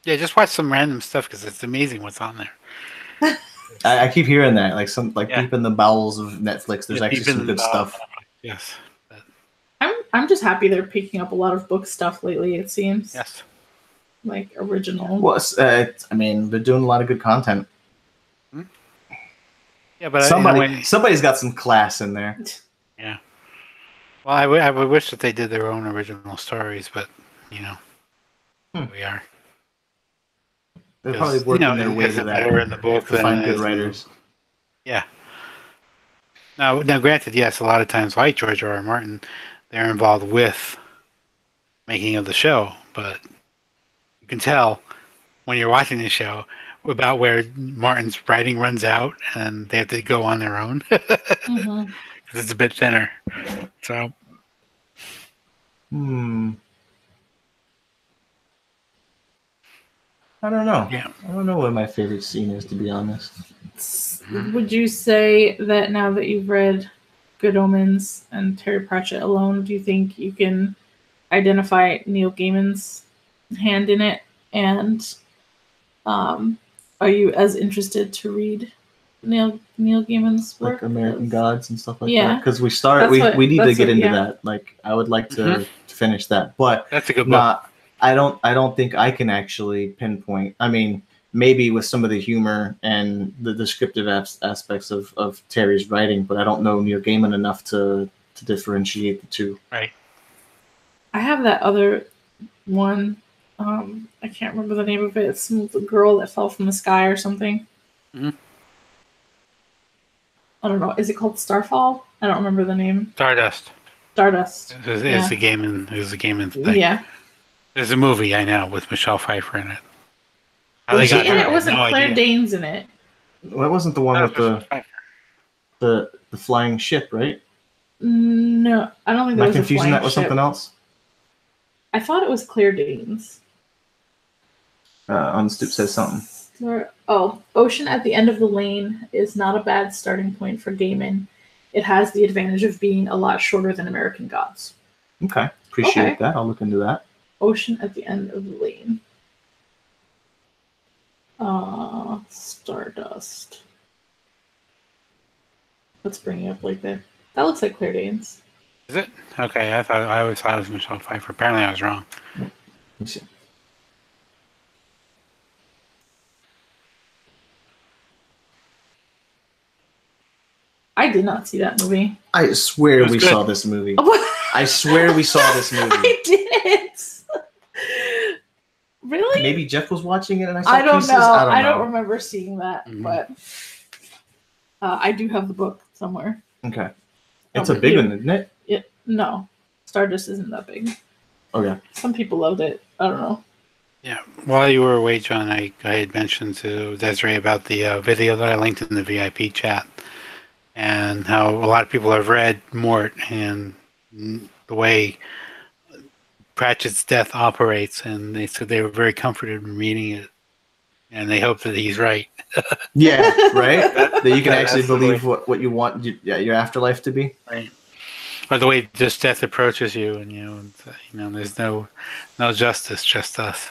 Yeah, just watch some random stuff because it's amazing what's on there. I keep hearing that, deep in the bowels of Netflix, there's actually some good stuff. Yes. I'm just happy they're picking up a lot of book stuff lately. It seems. Yes. Like original. Well, I mean, they're doing a lot of good content. Yeah, but somebody's got some class in there. Yeah. Well, I would wish that they did their own original stories, but we are. They're probably working their way to that. In the book to find good writers. Yeah. Now, granted, yes, a lot of times, like George R. R. Martin, they're involved with making of the show, but you can tell when you're watching the show about where Martin's writing runs out and they have to go on their own because it's a bit thinner. So, I don't know. Yeah. I don't know what my favorite scene is, to be honest. Would you say that now that you've read Good Omens and Terry Pratchett alone, do you think you can identify Neil Gaiman's hand in it? And are you as interested to read Neil Gaiman's work? Like American Gods and stuff like that? Because we need to get into that. Like, I would like to finish that. But that's a good book. I don't think I can actually pinpoint. I mean, maybe with some of the humor and the descriptive aspects of Terry's writing, but I don't know Neil Gaiman enough to differentiate the two. Right. I have that other one. I can't remember the name of it. It's the girl that fell from the sky or something. Mhm. I don't know. Is it called Starfall? I don't remember the name. Stardust. Stardust. It's a gaming thing. Yeah. There's a movie I know with Michelle Pfeiffer in it. How Was they she got in her, it? I Wasn't have no Claire idea. Danes in it? Well, that wasn't the one That with was Michelle Pfeiffer. the flying ship, right? No, I don't think Am there I was a confusing flying that with ship. something else? I thought it was Claire Danes. On the Stoop says something. Ocean at the End of the Lane is not a bad starting point for gaming. It has the advantage of being a lot shorter than American Gods. Okay, appreciate that. I'll look into that. Ocean at the End of the Lane. Stardust. Let's bring it up like that. That looks like Claire Danes. Is it? Okay, I always thought it was Michelle Pfeiffer. Apparently I was wrong. Let me see. I did not see that movie. I swear we good. saw this movie. I swear we saw this movie. I didn't. Really? Maybe Jeff was watching it and I saw I don't pieces. know. I I don't don't know. remember seeing that, Mhm. but I do have the book somewhere. Okay. It's Over a big here. one, isn't it? No, Stardust isn't that big. Okay. Some people loved it. I don't know. Yeah. While you were away, John, I had mentioned to Desiree about the video that I linked in the VIP chat and how a lot of people have read Mort and the way Pratchett's death operates, and they said they were very comforted in reading it, and they hope that he's right. Yeah, right? That you can actually That's the believe way. what you want your afterlife to be. Right. Or the way just death approaches you, and there's no justice, just us.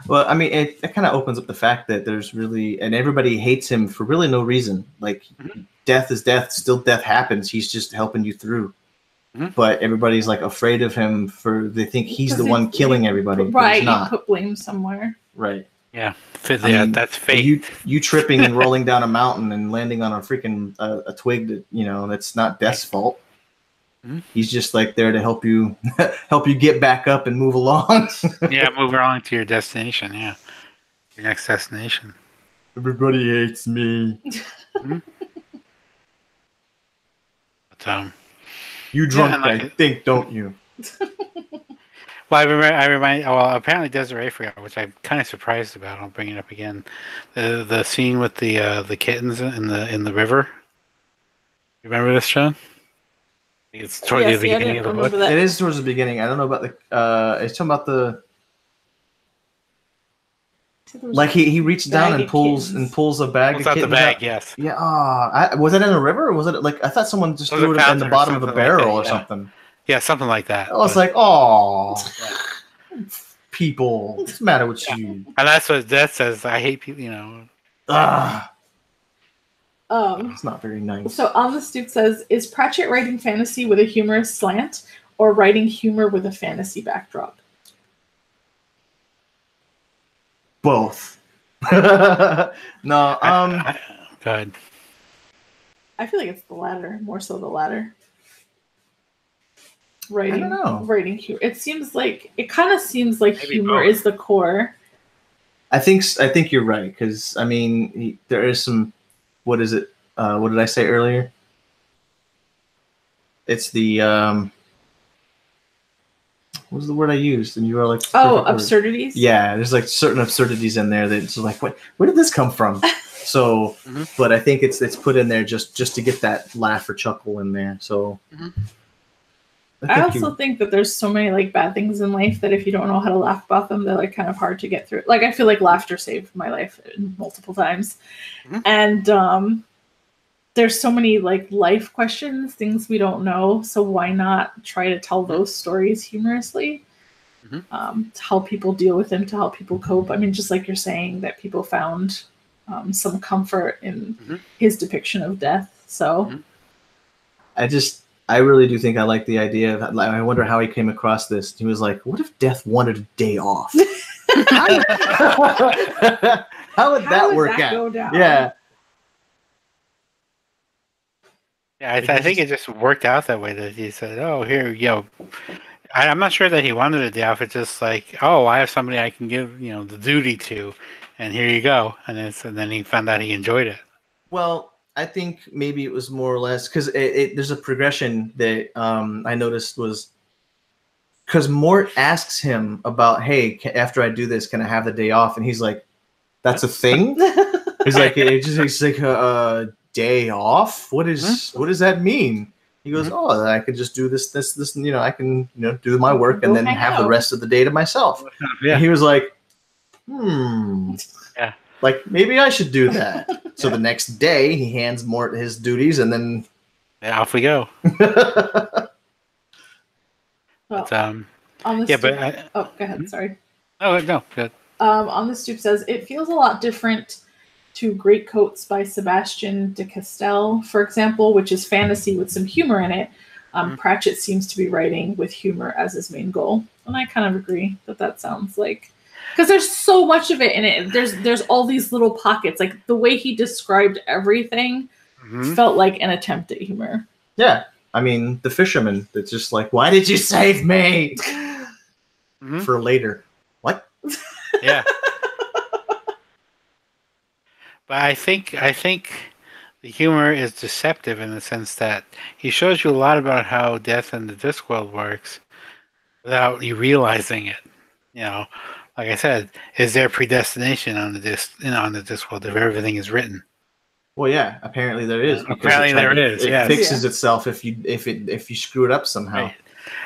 Well, I mean, it kind of opens up the fact that there's really, and everybody hates him for really no reason. Like, death is death. Still, death happens. He's just helping you through. Mhm. But everybody's like afraid of him they think he's the one killing everybody. but Right, he's you not. put blame somewhere. Right. Yeah, I mean, that's fate. You tripping and rolling down a mountain and landing on a freaking a twig that that's not Death's fault. Mhm. He's just like there to help you get back up and move along. Yeah, move on to your destination. Yeah, your next destination. Everybody hates me. But, You drunk, and like I think, don't you? well, I remind. Well, apparently Desiree forgot, which I'm kind of surprised about. I'll bring it up again. The scene with the kittens in the river. You remember this, John? It's toward the beginning of the book. It is towards the beginning. I don't know about the. It's talking about the. Like he reaches down and pulls a bag. Pulls of out the kittens bag. out. Yes. Yeah. Was it in a river or was it like I thought someone just threw it in the bottom of a barrel or something? Yeah, something like that. I was like, oh, people, what's the matter with you? And that's what Death says. I hate people. It's not very nice. So On the Stoop says, is Pratchett writing fantasy with a humorous slant or writing humor with a fantasy backdrop? Both. No. Go ahead. I feel like it's the latter, more so the latter. Writing, I don't know. Writing humor. It kind of seems like Maybe humor both. is the core. I think you're right because I mean there is some. What is it? What did I say earlier? It's the what was the word I used? And you were like, absurdities. Yeah, there's like certain absurdities in there that's like, what? Where did this come from? So, but I think it's put in there just to get that laugh or chuckle in there. So, I also think that there's so many like bad things in life that if you don't know how to laugh about them, they're like kind of hard to get through. Like I feel like laughter saved my life multiple times, and there's so many like life questions, things we don't know. So why not try to tell those stories humorously to help people deal with them, to help people cope? I mean, just like you're saying that people found some comfort in his depiction of death. So I really do think I like the idea of. I wonder how he came across this. He was like, "What if Death wanted a day off? How would that work out?" Go down? Yeah. Yeah, I think it just worked out that way. That he said, "Oh, here, I'm not sure that he wanted a day off. It's just like, oh, I have somebody I can give, the duty to, and here you go. And then he found out he enjoyed it. Well, I think maybe it was more or less because there's a progression that I noticed was because Mort asks him about, hey, after I do this, can I have the day off? And he's like, that's a thing? He's like, it's like a day off? What does that mean? He goes, oh, I could just do this, I can, do my work and then have the rest of the day to myself. Yeah. And he was like, yeah. Like, maybe I should do that. So the next day, he hands Mort his duties, and then off we go. Well, but, on the yeah, stoop, but go ahead. Sorry. Oh no, good. On the stoop says it feels a lot different to Greatcoats by Sebastian de Castell, for example, which is fantasy with some humor in it. Pratchett seems to be writing with humor as his main goal, and I kind of agree that sounds like. Because there's so much of it in it. There's all these little pockets. Like the way he described everything felt like an attempt at humor. Yeah. I mean, the fisherman that's just like, why did you save me? For later. What? Yeah. But I think the humor is deceptive in the sense that he shows you a lot about how death in the Discworld works without you realizing it. Like I said, is there predestination on the Discworld if everything is written? Well, yeah, apparently there is. Apparently there is. It fixes itself if you screw it up somehow. Right.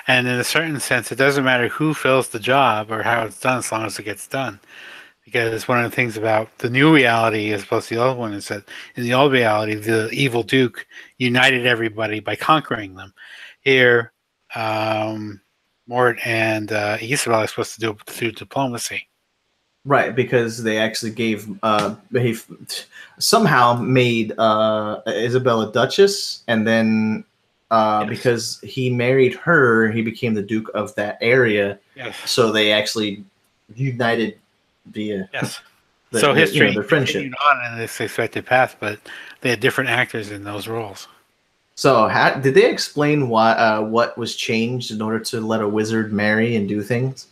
And in a certain sense, it doesn't matter who fills the job or how it's done as long as it gets done. Because one of the things about the new reality as opposed to the old one is that in the old reality, the evil Duke united everybody by conquering them. Here, Mort and Isabel are supposed to do it through diplomacy. Right, because they actually they somehow made Isabel a duchess, and then because he married her, he became the Duke of that area. Yes. So they actually united via so history their friendship continued on in this expected path, but they had different actors in those roles. So did they explain what was changed in order to let a wizard marry and do things?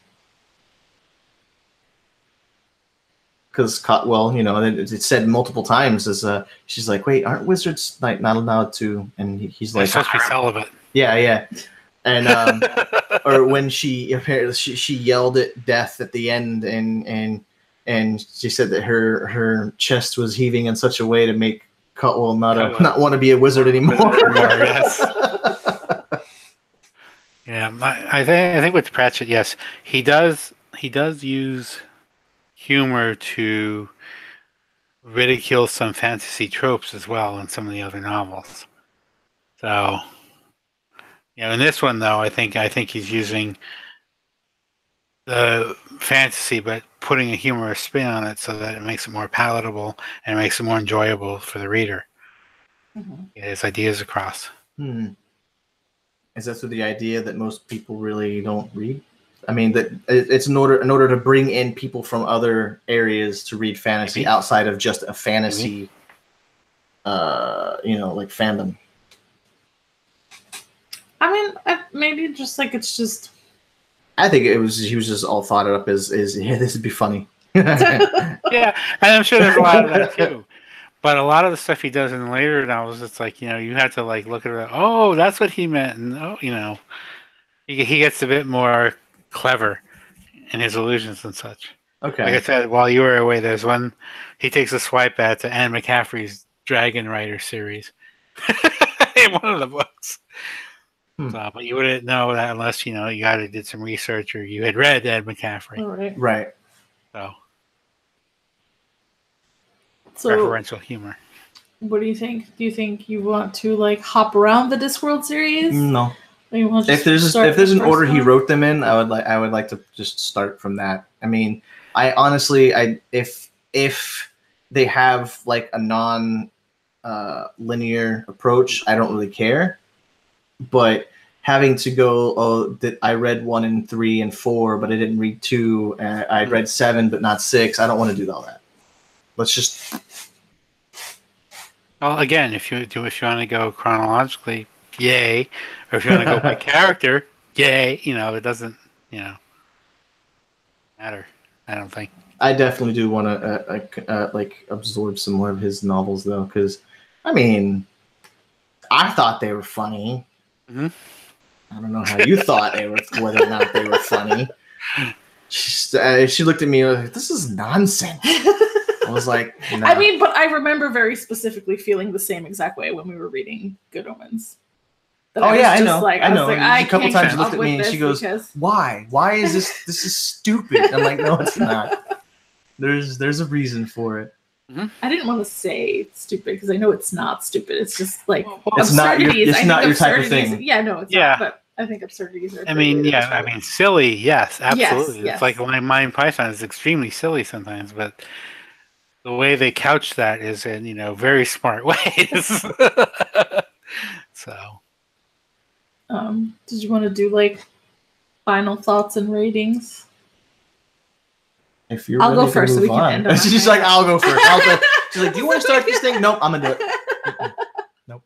Because it said multiple times as she's like, wait, aren't wizards not allowed to? And he's like, they're supposed to be celibate. Yeah. And or when she apparently she yelled at death at the end, and she said that her chest was heaving in such a way to make Cutwell not want to be a wizard anymore. Yes. Yeah, I think with Pratchett, yes, he does use humor to ridicule some fantasy tropes as well in some of the other novels. So, in this one though, I think he's using the fantasy, but putting a humorous spin on it so that it makes it more palatable and makes it more enjoyable for the reader. Get his ideas across. Is that the idea that most people really don't read? I mean, that it's in order to bring in people from other areas to read fantasy outside of just a fantasy, like fandom. I mean, maybe just like it's just. I think he was just all thought it up as this would be funny. Yeah, and I'm sure there's a lot of that too. But a lot of the stuff he does in the later novels, it's like, you have to like look at it. Oh, that's what he meant, and he gets a bit more clever in his illusions and such. Okay. Like I said, while you were away, there's one he takes a swipe at Anne McCaffrey's Dragon Rider series in one of the books. So, but you wouldn't know that unless you either did some research or you had read Ed McCaffrey. Right. So referential humor. What do you think? Do you think you want to like hop around the Discworld series? No. If there's an order he wrote them in, I would like to just start from that. I mean, I honestly, if they have like a non linear approach, I don't really care. But having to go, I read 1 and 3 and 4, but I didn't read 2. I read 7, but not 6. I don't want to do all that. Let's just. Well, again, if you want to go chronologically, yay. Or if you want to go by character, yay, it doesn't, matter. I don't think. I definitely do want to like absorb some more of his novels though, because I mean, I thought they were funny. Mm-hmm. I don't know how you thought they were, whether or not they were funny. She looked at me like, "This is nonsense." I was like, no. I mean, but I remember very specifically feeling the same exact way when we were reading Good Omens. Oh yeah, I know. Like, I know. Like, a couple times she looked at me and this she goes, "Why? Why is this? This is stupid." I'm like, "No, it's not. There's a reason for it." Mm-hmm. I didn't want to say it's stupid because I know it's not stupid. It's just like it's not your type of thing. Yeah, no, it's not. But I think absurdities are. I mean, silly. Yes, absolutely. Yes. It's like Monty Python is extremely silly sometimes, but the way they couch that is in very smart ways. So. Did you want to do like final thoughts and ratings? If you're I'll go first so we can end on She's like, I'll go first. She's like, do you want to start this thing? Nope, I'm gonna do it. Nope.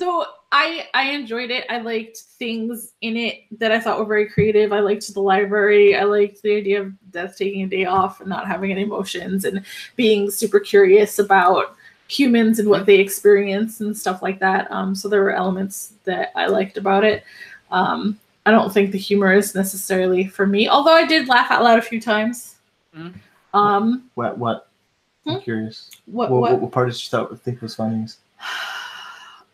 So I enjoyed it. I liked things in it that I thought were very creative. I liked the library. I liked the idea of Death taking a day off and not having any emotions and being super curious about humans and what they experience and stuff like that. So there were elements that I liked about it. I don't think the humor is necessarily for me, although I did laugh out loud a few times. What? I'm curious. What part did you think was funny?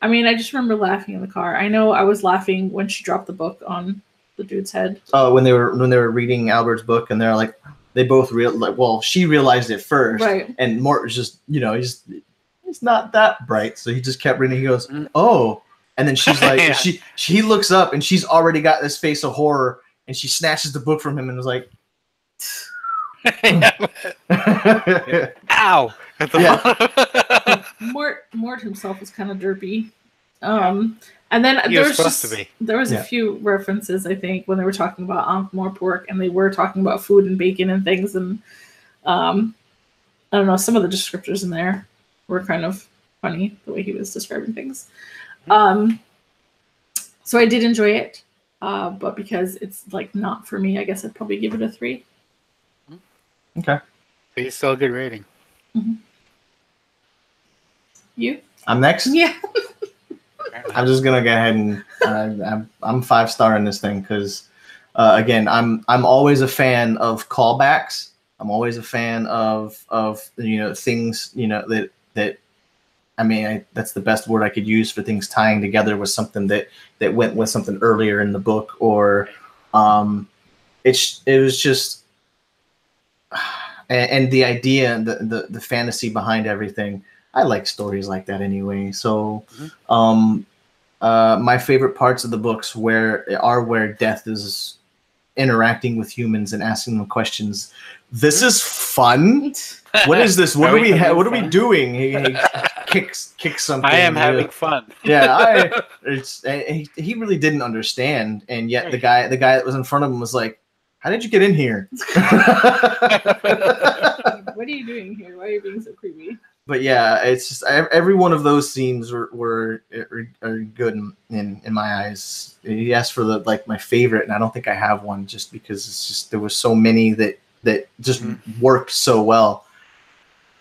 I mean, I just remember laughing in the car. I know I was laughing when she dropped the book on the dude's head. Oh, when they were reading Albert's book, and they're like, they both she realized it first, right? And Mort was just, he's not that bright, so he just kept reading. He goes, "Oh," and then she's like, yeah. she looks up, and she's already got this face of horror, and she snatches the book from him, and was like, "Ow!" Yeah. Mort himself was kind of derpy. And then there was a few references, I think, when they were talking about Ankh Morpork, and they were talking about food and bacon and things, and I don't know, some of the descriptors in there were kind of funny, the way he was describing things. So I did enjoy it, but because it's like not for me, I guess I'd probably give it a 3. Okay. But it's still a good rating. Mm-hmm. You? I'm next? Yeah. I'm just gonna go ahead and I'm 5-star in this thing because again, I'm always a fan of callbacks. I'm always a fan of things that I mean that's the best word I could use for things tying together with something that went with something earlier in the book, or it was just and the idea and the fantasy behind everything. I like stories like that anyway. So, my favorite parts of the books where Death is interacting with humans and asking them questions. This is fun. What is this? What are we doing? He kicks something. I am having fun. Yeah, he really didn't understand, and yet the guy that was in front of him was like, "How did you get in here? What are you doing here? Why are you being so creepy?" But yeah, it's just every one of those scenes are good in my eyes. He asked for my favorite, and I don't think I have one, just because it's just there was so many that just worked so well.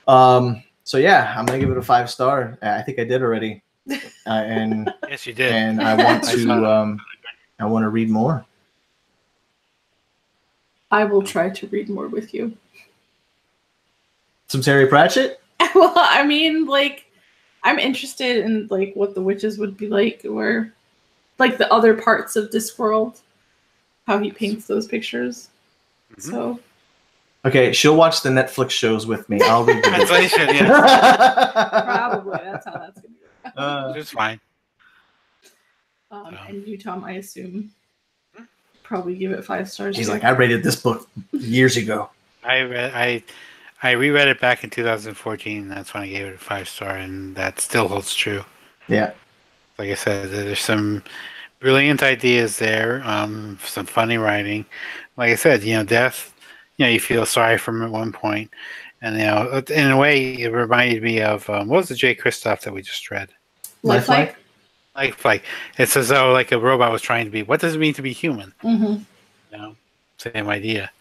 So yeah, I'm gonna give it a 5-star. I think I did already, and yes, you did. And I want to read more. I will try to read more with you. Some Terry Pratchett. Well, I mean, I'm interested in what the witches would be like, or the other parts of Discworld, how he paints those pictures. Mm-hmm. So, okay, she'll watch the Netflix shows with me. I'll read the translation. Yeah, probably that's how that's gonna go. It's fine. And you, Tom, I assume, probably give it 5 stars. He's like, I rated this book years ago. I reread it back in 2014. That's when I gave it a 5-star, and that still holds true. Yeah. Like I said, there's some brilliant ideas there, some funny writing. Like I said, Death, you feel sorry for him at one point. And, in a way, it reminded me of, what was the Jay Kristoff that we just read? Lifelike. Like it's as though like a robot was trying to be. What does it mean to be human? Mm-hmm. You know, same idea.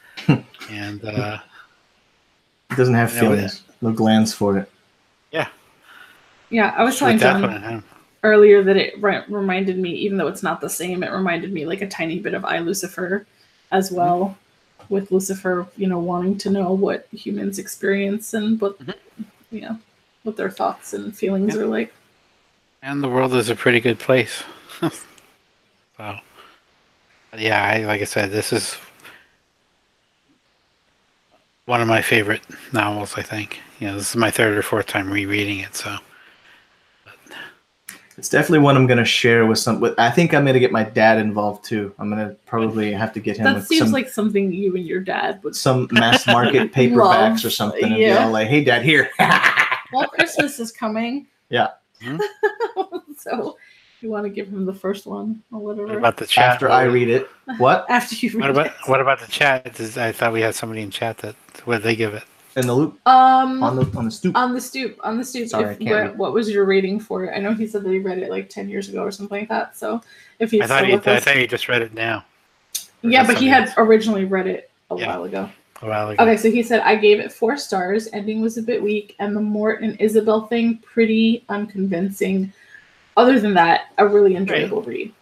And It doesn't have you know, feelings, no glands for it. yeah, Yeah, I was shoot telling that one John at him. earlier that it reminded me, even though it's not the same, it reminded me like a tiny bit of I, Lucifer as well, with Lucifer, wanting to know what humans experience and what, what their thoughts and feelings are like. And the world is a pretty good place. So, yeah, like I said, this is one of my favorite novels, I think. This is my third or fourth time rereading it, so. It's definitely one I'm going to share with I think I'm going to get my dad involved too. I'm going to probably have to get him That seems like something you and your dad would. Some mass market paperbacks or something, and be all like, "Hey, Dad, here." Well, Christmas is coming. Yeah. So you want to give him the first one or whatever. What about the chat? After I read it. What? After you read it. What about the chat? I thought we had somebody in chat what did they give it? In the loop? On the stoop. On the stoop. Sorry, what was your rating for it? I know he said that he read it like 10 years ago or something like that. So if he's I thought he just read it now. Yeah, but he had originally read it a while ago. Okay, so he said, I gave it 4 stars. Ending was a bit weak, and the Mort and Isabel thing pretty unconvincing. Other than that, a really enjoyable read.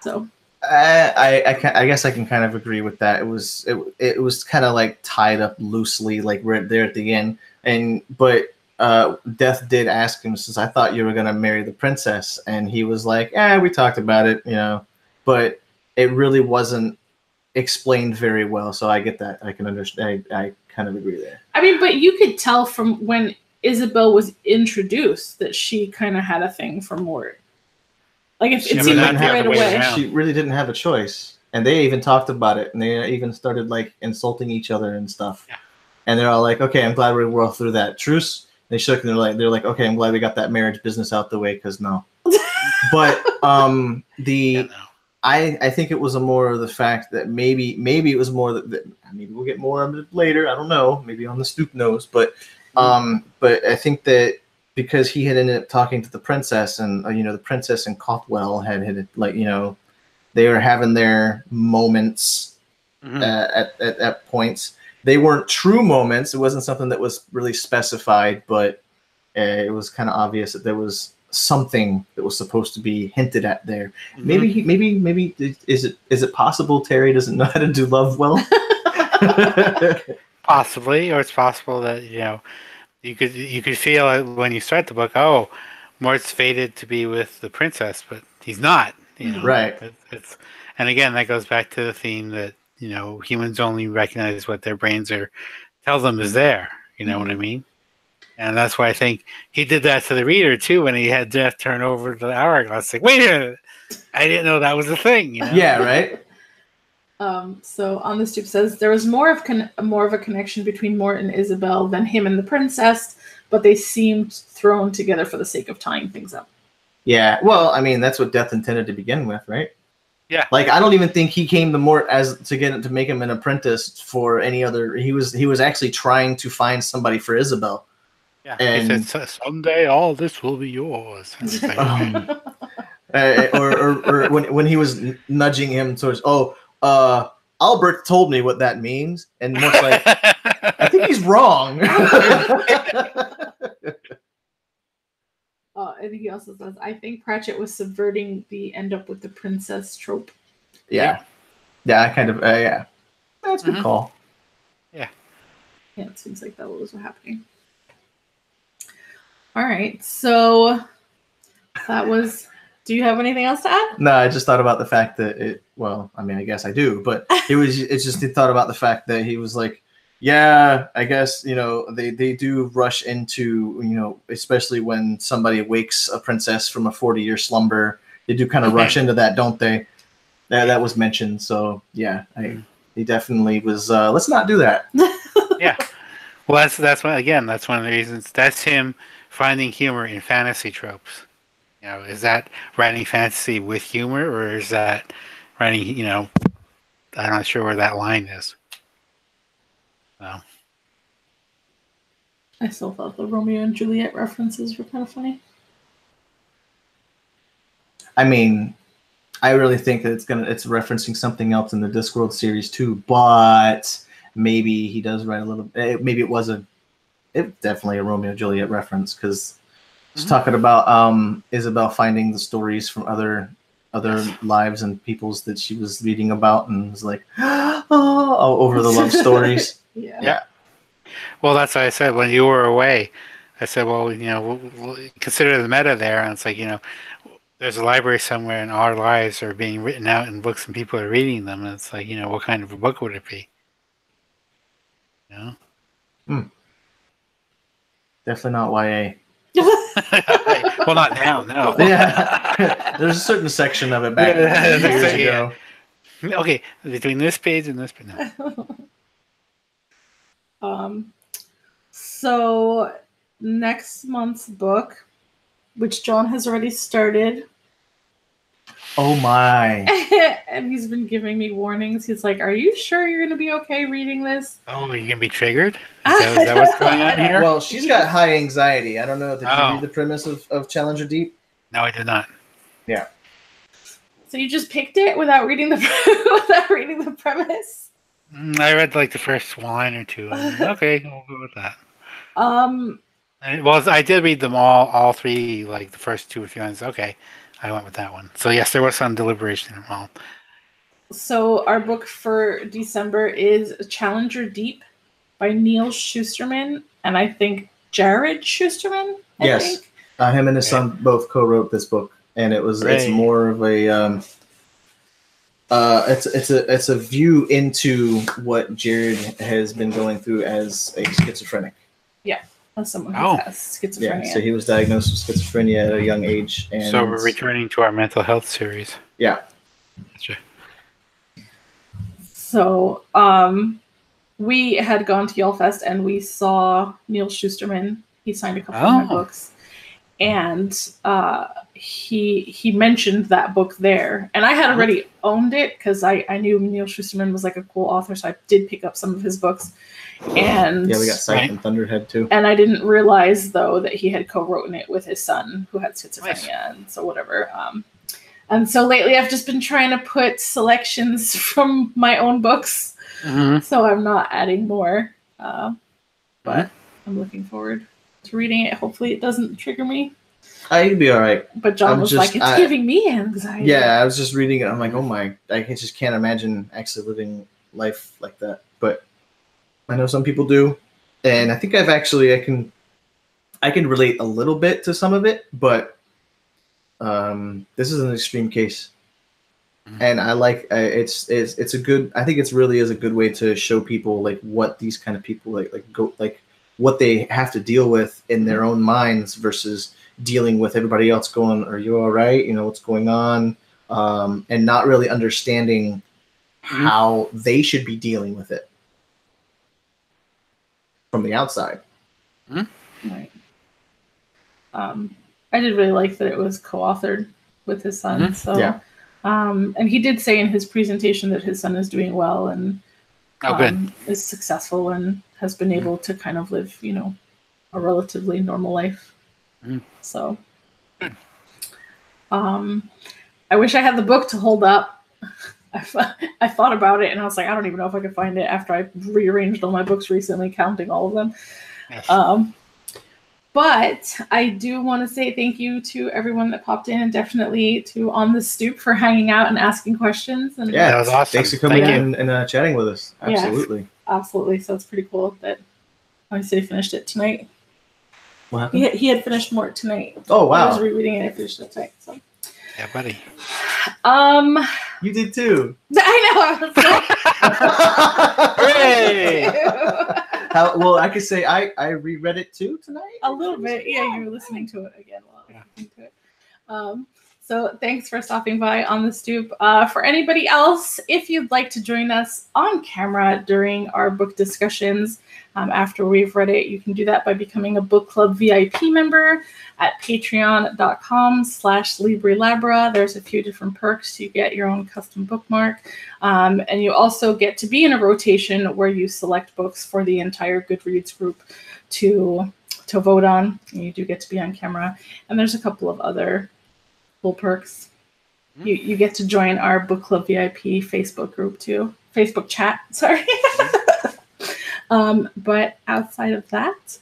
So I guess I can kind of agree with that. It was kind of like tied up loosely, like right there at the end. But Death did ask him, says, "I thought you were gonna marry the princess," and he was like, we talked about it, but it really wasn't explained very well. So I get that. I can understand. I kind of agree there. I mean, but you could tell from when Isabel was introduced that she kind of had a thing for Mort. Like it seemed like right away. She really didn't have a choice, and they even talked about it, and they even started like insulting each other and stuff. Yeah. And they're all like, "Okay, I'm glad we're all through that truce." They shook, and they're like, "Okay, I'm glad we got that marriage business out the way, because no." But I think it was more of the fact that maybe it was more that maybe we'll get more of it later. I don't know. Maybe on the stoop knows, but I think that because he had ended up talking to the princess, and the princess and Cawthwell had like they were having their moments at points. They weren't true moments. It wasn't something that was really specified, but it was kind of obvious that there was something that was supposed to be hinted at there. Maybe is it possible Terry doesn't know how to do love well? Possibly, or it's possible that you could feel it when you start the book. Oh, Mort's fated to be with the princess, but he's not. Right. And again, that goes back to the theme that humans only recognize what their brains tell them is there. You know what I mean? And that's why I think he did that to the reader too when he had Death turn over the hourglass. Like, wait a minute, I didn't know that was a thing. Yeah, right. So On the Stoop says there was more of a connection between Mort and Isabel than him and the princess, but they seemed thrown together for the sake of tying things up. Yeah, well, I mean that's what Death intended to begin with, right? Yeah. Like I don't even think he came to Mort to make him an apprentice for any other. He was actually trying to find somebody for Isabel. Yeah, and he said, "Someday all this will be yours." Or when he was nudging him towards, Albert told me what that means, and Mort's like, I think he's wrong. And he also says, I think Pratchett was subverting the end up with the princess trope. Yeah, I kind of, yeah. That's a good call. Yeah. Yeah, it seems like that was happening. All right, so that was... Do you have anything else to add? No, I just thought about the fact that I guess I do, but it's just thought about the fact that he was like, yeah, I guess, they do rush into, especially when somebody wakes a princess from a 40-year slumber, they do kind of rush into that, don't they? That was mentioned. So yeah, he definitely was, let's not do that. Yeah. Well, that's one of the reasons. That's him finding humor in fantasy tropes. Is that writing fantasy with humor, or is that writing, I'm not sure where that line is. So. I still thought the Romeo and Juliet references were kind of funny. I mean, I really think that it's referencing something else in the Discworld series too, but maybe he does write a little. Maybe it's definitely a Romeo and Juliet reference because it's talking about Isabel finding the stories from other lives and peoples that she was reading about and was like, oh, over the love stories. Yeah. Well, that's what I said when you were away. I said, well, we'll consider the meta there, and it's like, there's a library somewhere, and our lives are being written out in books, and people are reading them, and it's like, what kind of a book would it be? Definitely not YA. Well, not now, no. Yeah, there's a certain section of it back years ago. Okay, between this page and this page. No. So next month's book, which John has already started. Oh my. And he's been giving me warnings. He's like, are you sure you're going to be okay reading this? Oh, you're going to be triggered? Is that what's going on here? Well, she's got high anxiety. I don't know. Did you read the premise of Challenger Deep? No, I did not. Yeah. So you just picked it without reading the premise? I read like the first line or two. Okay, we'll go with that. Well, I did read them all three, like the first two or three lines. Okay, I went with that one. So yes, there was some deliberation involved. So our book for December is Challenger Deep by Neil Shusterman, and I think Jared Shusterman. Yes, him and his son both co-wrote this book, and it's more of a it's a view into what Jared has been going through as a schizophrenic. Yeah. As someone who has schizophrenia. Yeah, so he was diagnosed with schizophrenia at a young age. And so we're returning to our mental health series. Yeah. Gotcha. So we had gone to Yellfest and we saw Neil Shusterman. He signed a couple of my books. And he mentioned that book there. And I had already owned it because I knew Neil Shusterman was like a cool author, so I did pick up some of his books. And yeah, we got Sight and Thunderhead too. And I didn't realize though that he had co-written it with his son who had schizophrenia, and so whatever. And so lately I've just been trying to put selections from my own books, so I'm not adding more. But I'm looking forward to reading it. Hopefully it doesn't trigger me. I'd be all right. But John was like, it's giving me anxiety. Yeah, I was just reading it. I'm like, oh my, I just can't imagine actually living life like that. But I know some people do, and I think I can relate a little bit to some of it, but this is an extreme case, and I like it's a good. I think it's really is a good way to show people like what these kind of people like what they have to deal with in their own minds versus dealing with everybody else going, "Are you all right? What's going on?" And not really understanding how they should be dealing with it from the outside. Right. I did really like that it was co-authored with his son. So, yeah. And he did say in his presentation that his son is doing well and is successful and has been able to kind of live, a relatively normal life. So, I wish I had the book to hold up. I thought about it and I was like, I don't even know if I could find it after I rearranged all my books recently, counting all of them. Yes. But I do want to say thank you to everyone that popped in, and definitely to On the Stoop for hanging out and asking questions. And yeah, that was awesome. Thanks for coming in and chatting with us. Absolutely. Yeah, absolutely. So it's pretty cool that he said he finished it tonight. What happened? He had finished Mort tonight. Oh, wow. I was rereading it and I finished it tonight. So. Yeah, buddy. You did too. I know. Hooray! Well, I could say I reread it too tonight. A little bit. Yeah, you were listening to it again while I was listening to it. So thanks for stopping by On the Stoop. For anybody else, if you'd like to join us on camera during our book discussions after we've read it, you can do that by becoming a book club VIP member at patreon.com/Libri Labra. There's a few different perks. You get your own custom bookmark. And you also get to be in a rotation where you select books for the entire Goodreads group to vote on. And you do get to be on camera. And there's a couple of other cool perks. You get to join our book club VIP Facebook group too. Facebook chat, sorry. But outside of that,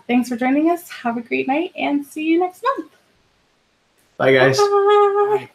thanks for joining us. Have a great night and see you next month. Bye, guys. Bye.